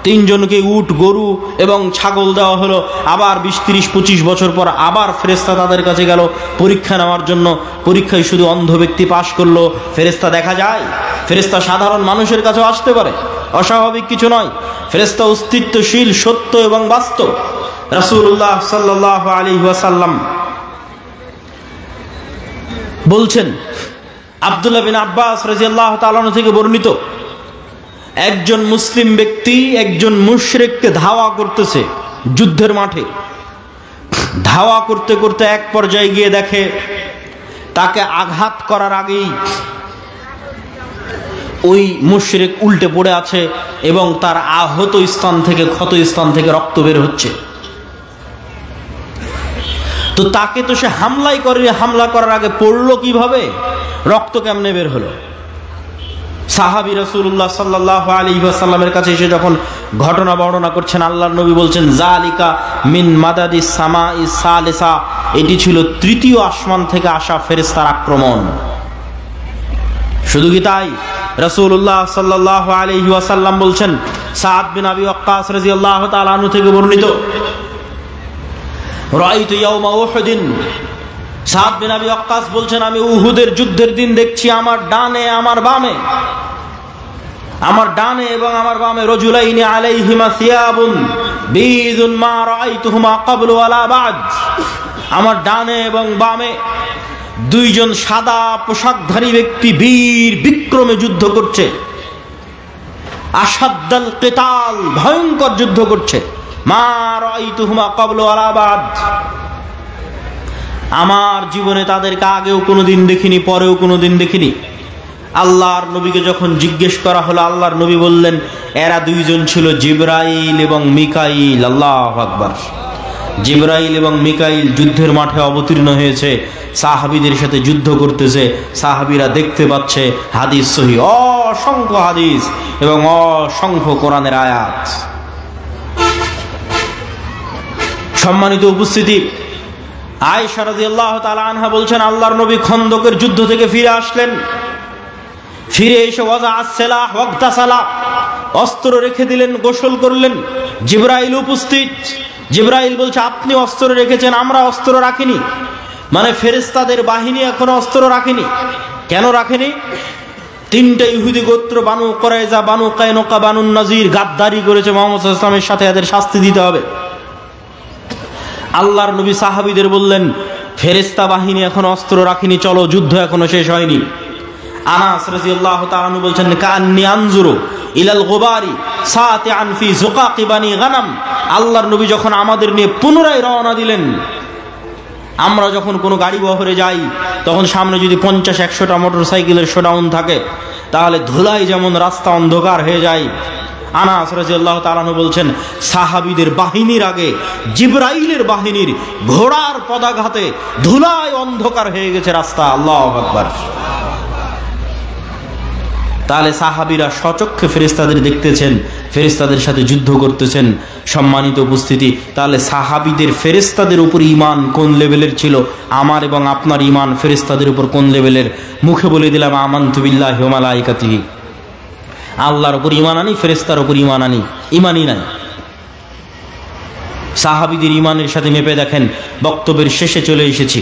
3 জনকে উট, গরু এবং ছাগল দেওয়া হলো। আবার 20-30-25 বছর পর আবার ফেরেশতা তাদের কাছে গেল পরীক্ষা নেওয়ার জন্য। পরীক্ষায় শুধু অন্ধ ব্যক্তি পাশ করলো। ফেরেশতা দেখা যায়, ফেরেশতা সাধারণ মানুষের কাছেও আসতে পারে, অস্বাভাবিক কিছু নয়। ফেরেশতা অস্তিত্বশীল, সত্য এবং বাস্তব। রাসূলুল্লাহ সাল্লাল্লাহু আলাইহি ওয়াসাল্লাম বলছেন, আব্দুল্লাহ বিন আব্বাস রাদিয়াল্লাহু তাআলা আনহু থেকে বর্ণিত, একজন মুসলিম ব্যক্তি একজন মুশরিককে ধাওয়া করতেছে যুদ্ধের মাঠে। ধাওয়া করতে করতে এক পর্যায়ে গিয়ে দেখে তাকে আঘাত করার আগেই ওই মুশরিক উল্টে পড়ে আছে এবং তার আহত স্থান থেকে, ক্ষত স্থান থেকে রক্ত বের হচ্ছে। তো তাকে তো সে হামলাই করে, হামলা করার আগে পড়লো কিভাবে, রক্ত কেমনে বের হলো? সাহাবী রাসূলুল্লাহ সাল্লাল্লাহু আলাইহি ওয়াসাল্লামের কাছে এসে যখন ঘটনা বর্ণনা করছেন, আল্লাহর নবী বলছেন, জালিকা মিন মাদাদিস সামাই সালিসা, এটি ছিল 3য় আসমান থেকে আসা ফেরেশতার আক্রমণ। শুধু কি তাই, রাসূলুল্লাহ সাল্লাল্লাহু আলাইহি ওয়াসাল্লাম বলছেন, সাদ বিন আবি ওয়াক্কাস রাদিয়াল্লাহু তাআলা আনহু থেকে বর্ণিত, রাআইতু ইয়াউমা উহুদিন, সাদ বিন আবি ওয়াক্কাস বলছেন, আমি উহুদের যুদ্ধের দিন দেখছি আমার ডানে আমার বামে, আমার ডানে এবং আমার বামে, রাজুলাইনি আলাইহিমা সিয়াবুন বীযুন মা রাআইতুহুমা ক্বাবলু ওয়ালা বা'দ, আমার ডানে এবং বামে 2 জন সাদা পোশাকধারী ব্যক্তি বীর বিক্রমে যুদ্ধ করছে। আশাদ্দাল কিতাল, ভয়ঙ্কর যুদ্ধ করছে। মা রাআইতুহুমা ক্বাবলু ওয়ালা বা'দ, আমার জীবনে তাদেরকে আগেও কোনোদিন দেখিনি, পরেও কোনোদিন দেখিনি। আল্লাহর নবীকে যখন জিজ্ঞেস করা হলো, আল্লাহর নবী বললেন এরা দুইজন ছিল জিবরাইল এবং মিকাইল। আল্লাহু আকবার। জিবরাইল এবং মিকাইল যুদ্ধের মাঠে অবতীর্ণ হয়েছে, সাহাবীদের সাথে যুদ্ধ করতেছে, সাহাবীরা দেখতে পাচ্ছে। হাদিস সহিহ, অসংখ্য হাদিস এবং অসংখ্য কোরআনের আয়াত। সম্মানিত উপস্থিতি, আয়েশা রাদিয়াল্লাহু তাআলা আনহা বলছেন আল্লাহর নবী খন্দকের যুদ্ধ থেকে ফিরে আসলেন। ফিরে এসে ওয়াজাআস-সালাহ ওয়াগতাসালা, অস্ত্র রেখে দিলেন, গোসল করলেন। জিবরাইল উপস্থিত। জিবরাইল বলছে আপনি অস্ত্র রেখেছেন, আমরা অস্ত্র রাখিনি। মানে ফেরেশতাদের বাহিনী এখনো অস্ত্র রাখেনি। কেন রাখেনি? তিনটা ইহুদি গোত্র, বানু কুরাইজা, বানু কায়নুকা, বানু নাজির গাদ্দারি করেছে মুহাম্মদ সাল্লাল্লাহু আলাইহি ওয়াসাল্লামের সাথে, এদের শাস্তি দিতে হবে। আল্লাহর নবী সাহাবীদের বললেন ফেরেশতা বাহিনী এখনো অস্ত্র রাখেনি, চলো, যুদ্ধ এখনো শেষ হয়নি। আনাস রাদিয়াল্লাহু তাআলা আনহু বলছেন কাআন্নী আনজুরু ইলাল গুবারি সাতিআন ফি যুকাকি বানি গানাম। আল্লাহর নবী যখন আমাদের নিয়ে পুনরায় রওনা দিলেন, আমরা যখন কোনো গাড়ি বহরে যাই তখন সামনে যদি 50-100টা মোটরসাইকেলের শোডাউন থাকে তাহলে ধুলায় যেমন রাস্তা অন্ধকার হয়ে যায়। আনাস রাদিয়াল্লাহু তাআলা আনহু বলছেন সাহাবীদের বাহিনীর আগে জিবরাইলের বাহিনীর ঘোড়ার পদাঘাতে ধুলায় অন্ধকার হয়ে গেছে রাস্তা। আল্লাহু আকবার। তাহলে সাহাবীরা স্বচক্ষে ফেরেশতাদের দেখতেছেন, ফেরেশতাদের সাথে যুদ্ধ করতেছেন। সম্মানিত উপস্থিতি, তাহলে সাহাবীদের ফেরেশতাদের উপর ঈমান কোন লেভেলের ছিল, আমার এবং আপনার ঈমান ফেরেশতাদের উপর কোন লেভেলের? মুখে বলে দিলাম আমানতু বিল্লাহি ওয়া মালাইকাতিহি, আল্লাহর উপর ঈমান আনি, ফেরেশতার উপর ঈমান আনি, ঈমানই নাই। সাহাবীদের ঈমানের সাথে মেপে দেখেন। বক্তব্যের শেষে চলে এসেছি।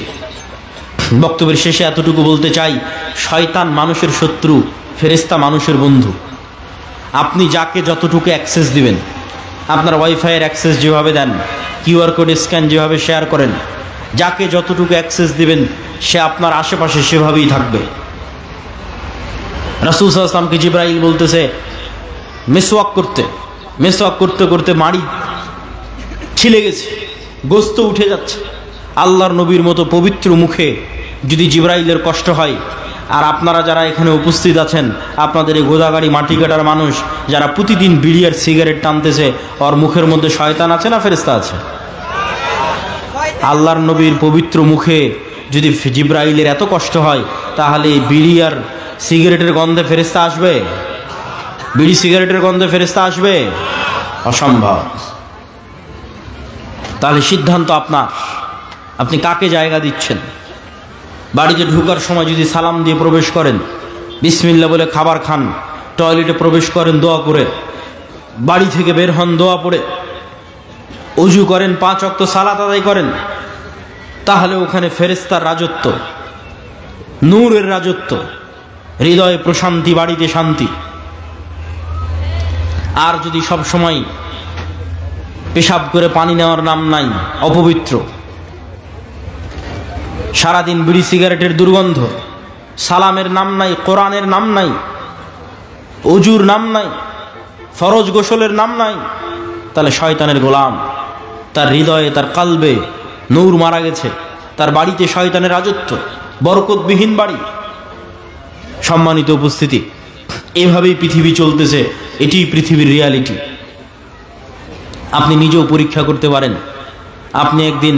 বক্তব্যের শেষে এতটুকু বলতে চাই, শয়তান মানুষের শত্রু, ফেরেশতা মানুষের বন্ধু। আপনি যাকে যতটুকু অ্যাক্সেস দিবেন, আপনার ওয়াইফাইয়ের অ্যাক্সেস যেভাবে দেন, কিউআর কোড স্ক্যান যেভাবে শেয়ার করেন, যাকে যতটুকু অ্যাক্সেস দিবেন সে আপনার আশেপাশে সেভাবেই থাকবে। রাসূল সাল্লাল্লাহু আলাইহি ওয়াসাল্লামকে জিবরাইল বলতেছে মিসওয়াক করতে করতে মাড়ি ছিলে গেছে, গোস্ত উঠে যাচ্ছে। আল্লাহর নবীর মতো পবিত্র মুখে যদি জিবরাইলের কষ্ট হয়, আর আপনারা যারা এখানে উপস্থিত আছেন, আপনাদের এই গোদাগাড়ি মাটি কাটার মানুষ যারা প্রতিদিন বিড়ি আর সিগারেট টানতেছে, ওর মুখের মধ্যে শয়তান আছে না ফেরেশতা আছে? আল্লাহর নবীর পবিত্র মুখে যদি জিবরাইলের এত কষ্ট হয়, তাহলে বিড়ি আর সিগারেটের গন্ধে ফেরেশতা আসবে? বিড়ি সিগারেটের গন্ধে ফেরেশতা আসবে? অসম্ভব। তাহলে সিদ্ধান্ত আপনার, আপনি কাকে জায়গা দিচ্ছেন। বাড়িতে ঢোকার সময় যদি সালাম দিয়ে প্রবেশ করেন, বিসমিল্লাহ বলে খাবার খান, টয়লেটে প্রবেশ করেন দোয়া করে, বাড়ি থেকে বের হন দোয়া পড়ে, ওযু করেন, 5 ওয়াক্ত সালাত আদায় করেন, তাহলে ওখানে ফেরেশতার রাজত্ব, নূরের রাজত্ব, হৃদয়ে প্রশান্তি, বাড়িতে শান্তি। আর যদি সব সময় পেশাব করে পানি নেওয়ার নাম নাই, অপবিত্র, সারাদিন বিড়ি সিগারেটের দুর্গন্ধ, সালামের নাম নাই, কোরআনের নাম নাই, ওযুর নাম নাই, ফরজ গোসলের নাম নাই, তাহলে শয়তানের গোলাম। তার হৃদয়ে, তার কালবে নূর মারা গেছে, তার বাড়িতে শয়তানের রাজত্ব, বরকতবিহীন বাড়ি। সম্মানিত উপস্থিতি, এভাবেই পৃথিবী চলতেছে, এটি পৃথিবীর রিয়ালিটি। আপনি নিজেও পরীক্ষা করতে পারেন। আপনি একদিন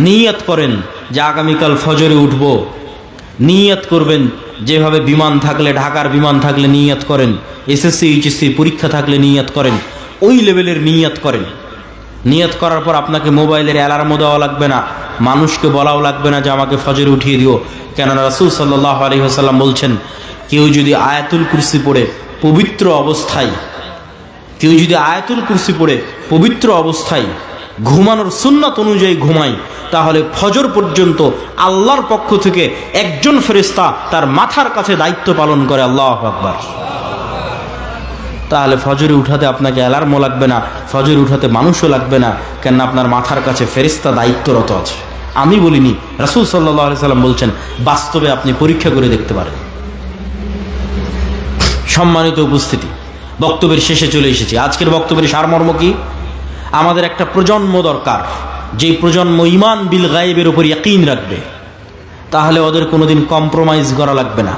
নিয়ত করেন যে আগামীকাল ফজরে উঠব, নিয়ত করবেন। যেভাবে বিমান থাকলে, ঢাকার বিমান থাকলে নিয়ত করেন, এসএসসি এইচএসসি পরীক্ষা থাকলে নিয়ত করেন, ওই লেভেলের নিয়ত করেন। নিয়ত করার পর আপনাকে মোবাইলের অ্যালার্মও দেওয়া লাগবে না, মানুষকে বলাও লাগবে না যে আমাকে ফজরে উঠিয়ে দিও। কেননা রাসূল সাল্লাল্লাহু আলাইহি ওয়াসাল্লাম বলছেন, কেউ যদি আয়াতুল কুরসি পড়ে পবিত্র অবস্থায়, পবিত্র অবস্থায় ঘুমানোর সুন্নাত অনুযায়ী ঘুমায়, তাহলে ফজর পর্যন্ত আল্লাহর পক্ষ থেকে একজন ফেরেশতা তার মাথার কাছে দায়িত্ব পালন করে। আল্লাহু আকবার। তাহলে ফজরে উঠাতে আপনাকে অ্যালার্মও লাগবে না, ফজরে উঠাতে মানুষও লাগবে না, কেন আপনার মাথার কাছে ফেরেশতা দায়িত্বরত আছে। আমি বলিনি, রাসূল সাল্লাল্লাহু আলাইহি ওয়াসাল্লাম বলছেন, বাস্তবে আপনি পরীক্ষা করে দেখতে পারেন। সম্মানিত উপস্থিতি, বক্তব্যের শেষে চলে এসেছি। আজকের বক্তব্যের সারমর্ম কি? আমাদের একটা প্রজন্ম দরকার, যে প্রজন্ম ঈমান বিল গায়বের উপর ইয়াকিন রাখবে। তাহলে ওদের কোনোদিন কম্প্রোমাইজ করা লাগবে না।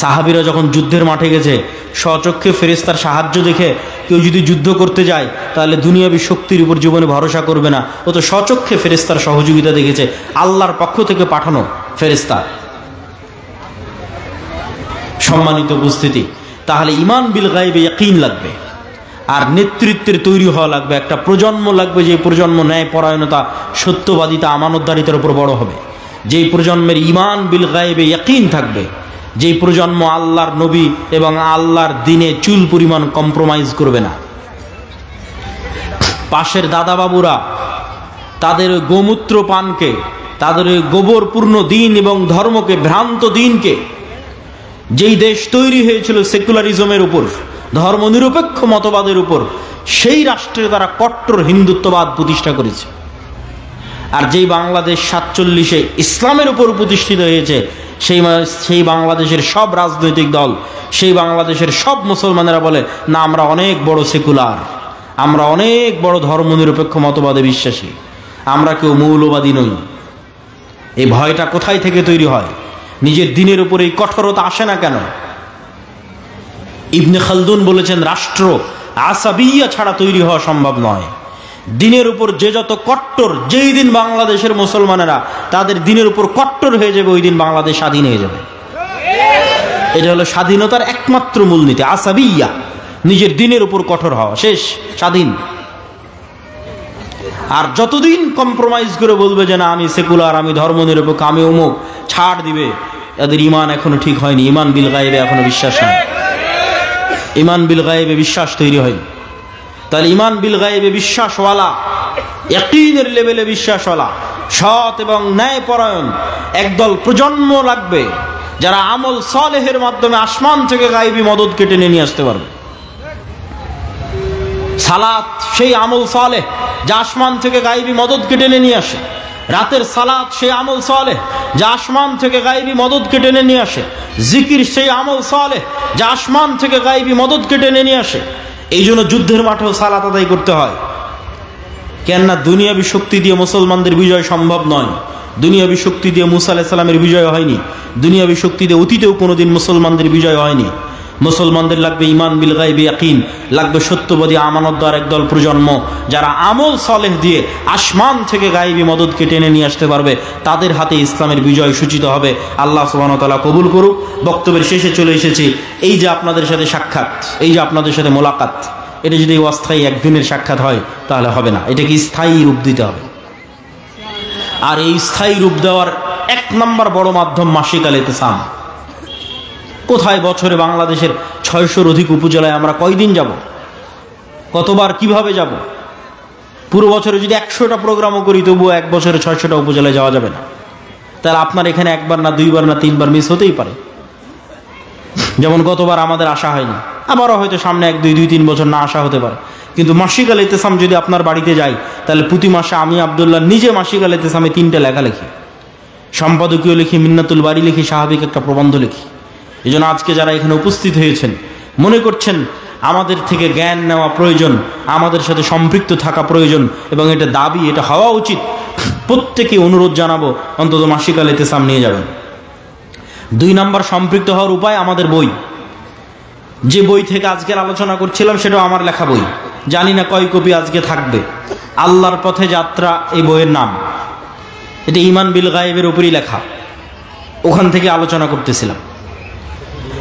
সাহাবীরা যখন যুদ্ধের মাঠে গেছে, স্বচক্ষে ফেরেশতার সাহায্য দেখে কেউ যদি যুদ্ধ করতে যায় তাহলে দুনিয়াবী শক্তির উপর জীবনে ভরসা করবে না, ও তো স্বচক্ষে ফেরেশতার সহযোগিতা দেখেছে, আল্লাহর পক্ষ থেকে পাঠানো ফেরেশতা। সম্মানিত উপস্থিতি, তাহলে ঈমান বিল গায়বে ইয়াকিন লাগবে, আর নেতৃত্বের তৈরি হওয়া লাগবে, একটা প্রজন্ম লাগবে, যে প্রজন্ম ন্যায় পরায়ণতা, সত্যবাদিতা, আমানতদারিতার উপর বড় হবে, যেই প্রজন্মের ঈমান বিল গায়বে ইয়াকিন থাকবে, যেই প্রজন্ম আল্লাহর নবী এবং আল্লাহর দ্বীনে চুল পরিমাণ কম্প্রোমাইজ করবে না। পাশের দাদা বাবুরা তাদের গোমূত্র পানকে, তাদের গোবরপূর্ণ দিন এবং ধর্মকে, ভ্রান্ত দিনকে, যেই দেশ তৈরি হয়েছিল সেকুলারিজমের উপর, ধর্মনিরপেক্ষ মতবাদের উপর, সেই রাষ্ট্রে তারা কট্টর হিন্দুত্ববাদ প্রতিষ্ঠা করেছে। আর যেই বাংলাদেশ 47-এ ইসলামের উপর প্রতিষ্ঠিত হয়েছে, সেই বাংলাদেশের সব রাজনৈতিক দল, সেই বাংলাদেশের সব মুসলমানেরা বলে না, আমরা অনেক বড় সেকুলার, আমরা অনেক বড় ধর্মনিরপেক্ষ মতবাদে বিশ্বাসী, আমরা কেউ মৌলবাদী নই। এই ভয়টা কোথায় থেকে তৈরি হয়? নিজের দিনের উপর এই কঠোরতা আসে না কেন? ইবনে খালদুন বলেছেন, রাষ্ট্র আসাবিয়া ছাড়া তৈরি হওয়া সম্ভব নয়। দিনের উপর যে যত কট্টর, যেই দিন বাংলাদেশের মুসলমানেরা তাদের দিনের উপর কট্টর হয়ে যাবে, ওই দিন বাংলাদেশ স্বাধীন হয়ে যাবে। এটা হলো স্বাধীনতার একমাত্র মূলনীতি, আসাবিয়া, নিজের দিনের উপর কঠোর হওয়া, শেষ, স্বাধীন। আর যতদিন কম্প্রোমাইজ করে বলবে যে না আমি সেকুলার, আমি ধর্মনিরপেক্ষ, আমি অমুক, ছাড় দিবে, এদের ঈমান এখনো ঠিক হয়নি, ঈমান বিল গায়বে এখনো বিশ্বাস হয়, ঈমান বিল গায়বে বিশ্বাস তৈরি হয়নি। তাহলে ঈমান বিল গায়বে বিশ্বাসওয়ালা, ইয়াকিনের লেভেলে বিশ্বাসওয়ালা, সৎ এবং ন্যায়পরায়ণ একদল প্রজন্ম লাগবে, যারা আমল সালেহের মাধ্যমে আসমান থেকে গায়বী মদদ কেটে নিয়ে আসতে পারবে। সালাত সেই আমল সালেহ যা আসমান থেকে গায়বী মদদ কেটে নিয়ে আসে। রাতের সালাত সেই আমল সালেহ যা আসমান থেকে গায়বী মদদ কেটে নিয়ে আসে। জিকির সেই আমল সালেহ যা আসমান থেকে গায়বী মদদ কেটে নিয়ে আসে। এই জন্য যুদ্ধের মাঠেও সালাত আদায় করতে হয়। কেননা দুনিয়াবী শক্তি দিয়ে মুসলমানদের বিজয় সম্ভব নয়। দুনিয়াবী শক্তি দিয়ে মুসা আলাইহিস সালামের বিজয় হয়নি, দুনিয়াবী শক্তি দিয়ে অতীতেও কোনোদিন মুসলমানদের বিজয় হয়নি। মুসলমানদের লাগবে ঈমান বিল গায়বি ইয়াকিন, লাগবে সত্যবাদী আমানতদার একদল প্রজন্ম, যারা আমল সালেহ দিয়ে আসমান থেকে গায়বী মদদকে টেনে নিয়ে আসতে পারবে। তাদের হাতে ইসলামের বিজয় সূচিত হবে। আল্লাহ সুবহানাহু ওয়া তাআলা কবুল করুক। বক্তব্যের শেষে চলে এসেছি। এই যে আপনাদের সাথে সাক্ষাৎ, এই যে আপনাদের সাথে মোলাকাত, এটা যদি অস্থায়ী একদিনের সাক্ষাৎ হয় তাহলে হবে না, এটাকে স্থায়ী রূপ দিতে হবে। আর এই স্থায়ী রূপ দেওয়ার এক নম্বর বড় মাধ্যম মাসিক আল ইতিসাম। কোথায় বছরে বাংলাদেশের 600-র অধিক উপজেলায় আমরা কয়দিন যাব, কতবার, কিভাবে যাব? পুরো বছরে যদি 100টা প্রোগ্রামও করি তবুও এক বছরে 600টা উপজেলায় যাওয়া যাবে না। তাহলে আপনার এখানে একবার না দুইবার না তিনবার মিস হতেই পারে। যেমন গতবার আমাদের আসা হয়নি, আবারও হয়তো সামনে 1-2-3 বছর না আসা হতে পারে। কিন্তু মাসিক আল ইতিসাম যদি আপনার বাড়িতে যাই তাহলে প্রতি মাসে আমি আব্দুল্লাহ নিজে মাসিক আল ইতিসামে 3টা লেখা লিখি, সম্পাদকীয় লিখি, মিন্নাতুল বাড়ি লিখি, স্বাভাবিক একটা প্রবন্ধ লিখি। এই জন্য আজকে যারা এখানে উপস্থিত হয়েছেন, মনে করছেন আমাদের থেকে জ্ঞান নেওয়া প্রয়োজন, আমাদের সাথে সম্পৃক্ত থাকা প্রয়োজন এবং এটা দাবি, এটা হওয়া উচিত, প্রত্যেকে অনুরোধ জানাবো অন্তত মাসিক আল ইতিসাম নিয়ে যাবেন। 2 নম্বর সম্পৃক্ত হওয়ার উপায় আমাদের বই। যে বই থেকে আজকের আলোচনা করছিলাম সেটাও আমার লেখা বই, জানি না কয় কপি আজকে থাকবে। আল্লাহর পথে যাত্রা এই বইয়ের নাম। এটা ঈমান বিল গায়বের উপরই লেখা, ওখান থেকে আলোচনা করতেছিলাম।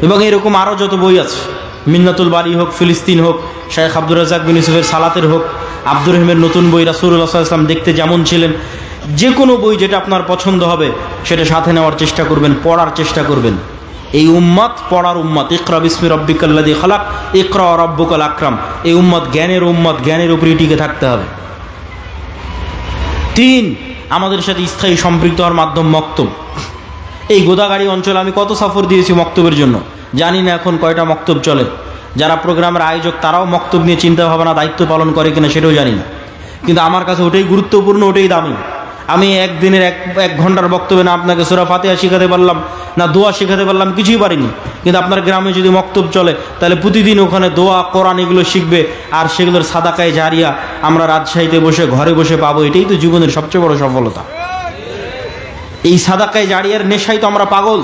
এবং এরকম আরো যত বই আছে, মিন্নাতুল বাড়ি হোক, ফিলিস্তিন হোক, শেখ আব্দুর রাজ্জাক বিন ইউসুফের সালাতের হোক, আব্দুর রহিমের নতুন বই রাসূলুল্লাহ সাল্লাল্লাহু আলাইহি ওয়াসাল্লাম দেখতে যেমন ছিলেন, যে কোনো বই যেটা আপনার পছন্দ হবে সেটা সাথে নেওয়ার চেষ্টা করবেন, পড়ার চেষ্টা করবেন। এই উম্মত পড়ার উম্মত। ইকরা বিসমি রাব্বিকাল্লাযী খালাক, ইকরা ওয়া রাব্বুকাল আকরাম। এই উম্মত জ্ঞানের উম্মত, জ্ঞানের উপরই টিকে থাকতে হবে। 3, আমাদের সাথে স্থায়ী সম্পৃক্ত হওয়ার মাধ্যম মক্তব। এই গোদাগাড়ি অঞ্চলে আমি কত সফর দিয়েছি মক্তবের জন্য, জানি না এখন কয়টা মক্তব চলে। যারা প্রোগ্রামের আয়োজক তারাও মক্তব নিয়ে চিন্তা ভাবনা দায়িত্ব পালন করে কিনা সেটাও জানি না, কিন্তু আমার কাছে ওটাই গুরুত্বপূর্ণ, ওটাই দামি। আমি একদিনের 1 ঘন্টার বক্তব্যে না আপনাকে সূরা ফাতিহা শিখাতে পারলাম, না দোয়া শিখাতে পারলাম, কিছুই পারিনি। কিন্তু আপনার গ্রামে যদি মক্তব চলে তাহলে প্রতিদিন ওখানে দোয়া, কোরআন এগুলো শিখবে, আর সেগুলোর সাদাকায়ে জারিয়া আমরা রাজশাহীতে বসে ঘরে বসে পাবো। এটাই তো জীবনের সবচেয়ে বড় সফলতা। এই সাদাকায়ে জারিয়ার নেশায় তো আমরা পাগল।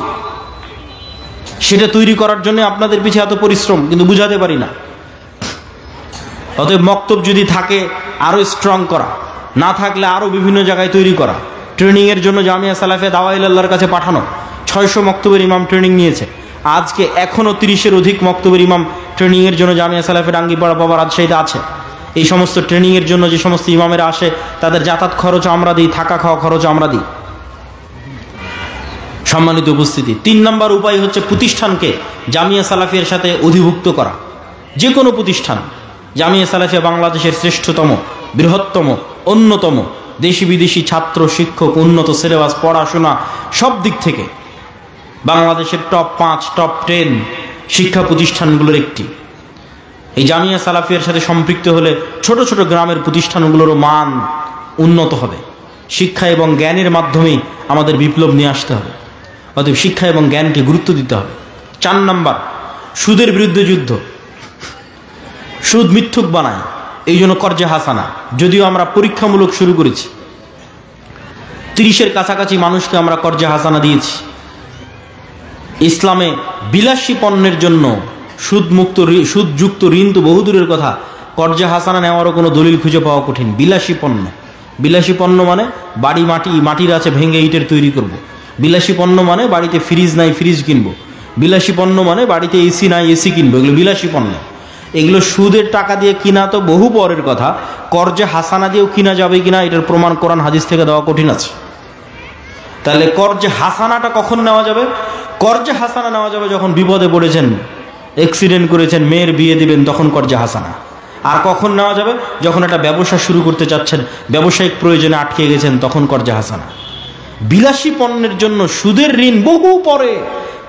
সেটা তৈরি করার জন্য আপনাদের পিছে এত পরিশ্রম, কিন্তু বুঝাতে পারি না। অতএব মক্তব যদি থাকে আরো স্ট্রং করা, না থাকলে আরো বিভিন্ন জায়গায় তৈরি করা। ট্রেনিং এর জন্য জামিয়া সালাফিয়া দাওয়া ইলাল্লাহর কাছে পাঠানো, 600 মক্তবের ইমাম ট্রেনিং নিয়েছে। আজকে এখনো 30-এর অধিক মক্তবের ইমাম ট্রেনিং এর জন্য জামিয়া সালাফিয়া ডাঙ্গিপাড়া বাবা রাজশাহীতে আছে। এই সমস্ত ট্রেনিং এর জন্য যে সমস্ত ইমামেরা আসে তাদের যাতায়াত খরচ আমরা দিই, থাকা খাওয়া খরচ আমরা দিই। সম্মানিত উপস্থিতি, 3 নম্বর উপায় হচ্ছে প্রতিষ্ঠানকে জামিয়া সালাফিয়ার সাথে অধিভুক্ত করা। যে কোনো প্রতিষ্ঠান, জামিয়া সালাফিয়া বাংলাদেশের শ্রেষ্ঠতম, বৃহত্তম, অন্যতম, দেশি বিদেশি ছাত্র, শিক্ষক, উন্নত সিলেবাস, পড়াশোনা সব দিক থেকে বাংলাদেশের টপ 5, টপ 10 শিক্ষা প্রতিষ্ঠানগুলোর একটি। এই জামিয়া সালাফিয়ার সাথে সম্পৃক্ত হলে ছোট ছোট গ্রামের প্রতিষ্ঠানগুলোরও মান উন্নত হবে। শিক্ষা এবং জ্ঞানের মাধ্যমেই আমাদের বিপ্লব নিয়ে আসতে হবে। অতএব শিক্ষা এবং জ্ঞানকে গুরুত্ব দিতে হবে। 4 নম্বর, সুদের বিরুদ্ধে যুদ্ধ। সুদ মিথ্যুক বানায়, এই জন্য কর্জে হাসানা। যদিও আমরা পরীক্ষামূলক শুরু করেছি, 30-এর কাছাকাছি মানুষকে আমরা কর্জে হাসানা দিয়েছি। ইসলামে বিলাসী পণ্যের জন্য সুদযুক্ত ঋণ তো বহুদূরের কথা, কর্জে হাসানা নেওয়ারও কোনো দলিল খুঁজে পাওয়া কঠিন। বিলাসী পণ্য, বিলাসী পণ্য মানে বাড়ি মাটির আছে ভেঙে ইটের তৈরি করব। বিলাসী পণ্য মানে বাড়িতে ফ্রিজ নাই ফ্রিজ কিনবো। বিলাসী পণ্য মানে বাড়িতে এসি নাই এসি কিনবো। এগুলো বিলাসী পণ্য। এগুলো সুদের টাকা দিয়ে কিনা তো বহু পরের কথা, কর্জে হাসানা দিয়েও কিনা যাবে কিনা এটার প্রমাণ কোরআন হাদিস থেকে দেওয়া কঠিন আছে। তাহলে কর্জে হাসানাটা কখন নেওয়া যাবে? কর্জে হাসানা নেওয়া যাবে যখন বিপদে পড়েছেন, অ্যাক্সিডেন্ট করেছেন, মেয়ের বিয়ে দিবেন, তখন কর্জে হাসানা। আর কখন নেওয়া যাবে? যখন একটা ব্যবসা শুরু করতে চাচ্ছেন, ব্যবসায়িক প্রয়োজনে আটকে গেছেন, তখন কর্জে হাসানা। বিলাসী পণ্যের জন্য সুদের ঋণ বহু পরে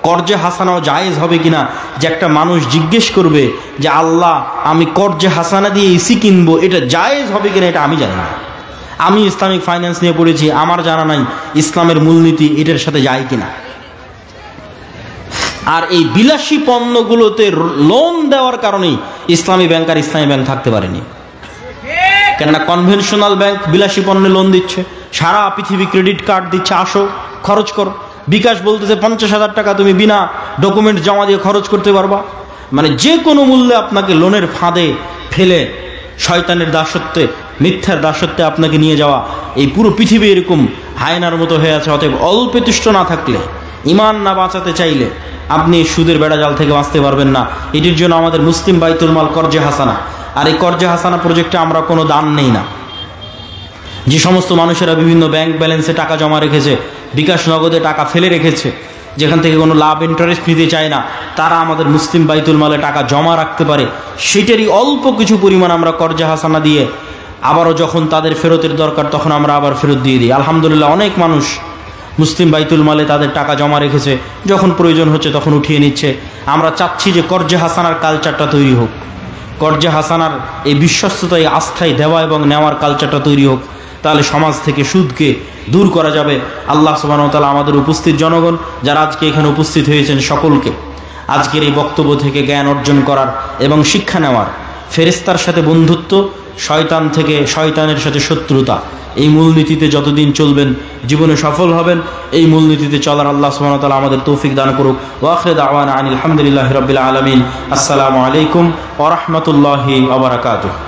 কর্জে হাসানাও জায়েজ হবে কিনা, যে একটা মানুষ জিজ্ঞেস করবে যে আল্লাহ আমি কর্জে হাসানা দিয়ে এসি কিনবো, এটা জায়েজ হবে কিনা এটা আমি জানি না। আমি ইসলামিক ফাইন্যান্স নিয়ে পড়েছি, আমার জানা নাই ইসলামের মূলনীতি এটার সাথে যায় কিনা। আর এই বিলাসী পণ্যগুলোতে লোন দেওয়ার কারণেই ইসলামী ব্যাংক আর ইসলামী ব্যাংক থাকতে পারেনি। কেননা কনভেনশনাল ব্যাংক বিলাসী পণ্যে লোন দিচ্ছে, সারা পৃথিবী ক্রেডিট কার্ড দিচ্ছে, আসো খরচ করো। বিকাশ বলতেছে 50,000 টাকা তুমি বিনা ডকুমেন্ট জমা দিয়ে খরচ করতে পারবা। মানে যে কোনো মূল্যে আপনাকে লোনের ফাঁদে ফেলে শয়তানের দাসত্বে, মিথ্যার দাসত্বে আপনাকে নিয়ে যাওয়া, এই পুরো পৃথিবী এরকম হায়নার মতো হয়ে আছে। অতএব অল্পে তুষ্ট না থাকলে, ইমান না বাঁচাতে চাইলে আপনি সুদের বেড়াজাল থেকে বাঁচতে পারবেন না। এটির জন্য আমাদের মুসলিম বাইতুল মাল কর্জে হাসানা। আর এই কর্জে হাসানা প্রজেক্টে আমরা কোনো দান নেই না। যে সমস্ত মানুষেরা বিভিন্ন ব্যাংক ব্যালেন্সে টাকা জমা রেখেছে, বিকাশ নগদে টাকা ফেলে রেখেছে, যেখান থেকে কোনো লাভ ইন্টারেস্ট নিতে চায় না, তারা আমাদের মুসলিম বাইতুল মালে টাকা জমা রাখতে পারে। সেটারই অল্প কিছু পরিমাণ আমরা কর্জে হাসানা দিয়ে আবারও যখন তাদের ফেরতের দরকার তখন আমরা আবার ফেরত দিয়ে দিই। আলহামদুলিল্লাহ অনেক মানুষ মুসলিম বাইতুল মালে তাদের টাকা জমা রেখেছে, যখন প্রয়োজন হচ্ছে তখন উঠিয়ে নিচ্ছে। আমরা চাচ্ছি যে কর্জে হাসানার কালচারটা তৈরি হোক, কর্জে হাসানার এই বিশ্বস্ততা, এই আস্থায় দেওয়া এবং নেওয়ার কালচারটা তৈরি হোক। তাহলে সমাজ থেকে সুদকে দূর করা যাবে। আল্লাহ সুবহানাহু ওয়া তাআলা আমাদের উপস্থিত জনগণ যারা আজকে এখানে উপস্থিত হয়েছেন সকলকে আজকের এই বক্তব্য থেকে জ্ঞান অর্জন করার এবং শিক্ষা নেওয়ার, ফেরেশতার সাথে বন্ধুত্ব, শয়তান থেকে শয়তানের সাথে শত্রুতা, এই মূলনীতিতে যতদিন চলবেন জীবনে সফল হবেন। এই মূলনীতিতে চলার আল্লাহ সুবহানাহু ওয়া তাআলা আমাদের তৌফিক দান করুক। ওয়া আখিরু দাওয়ানা আনিল হামদুলিল্লাহি রাব্বিল আলামিন। আসসালামু আলাইকুম ওয়া রাহমাতুল্লাহি ওয়া বারাকাতুহু।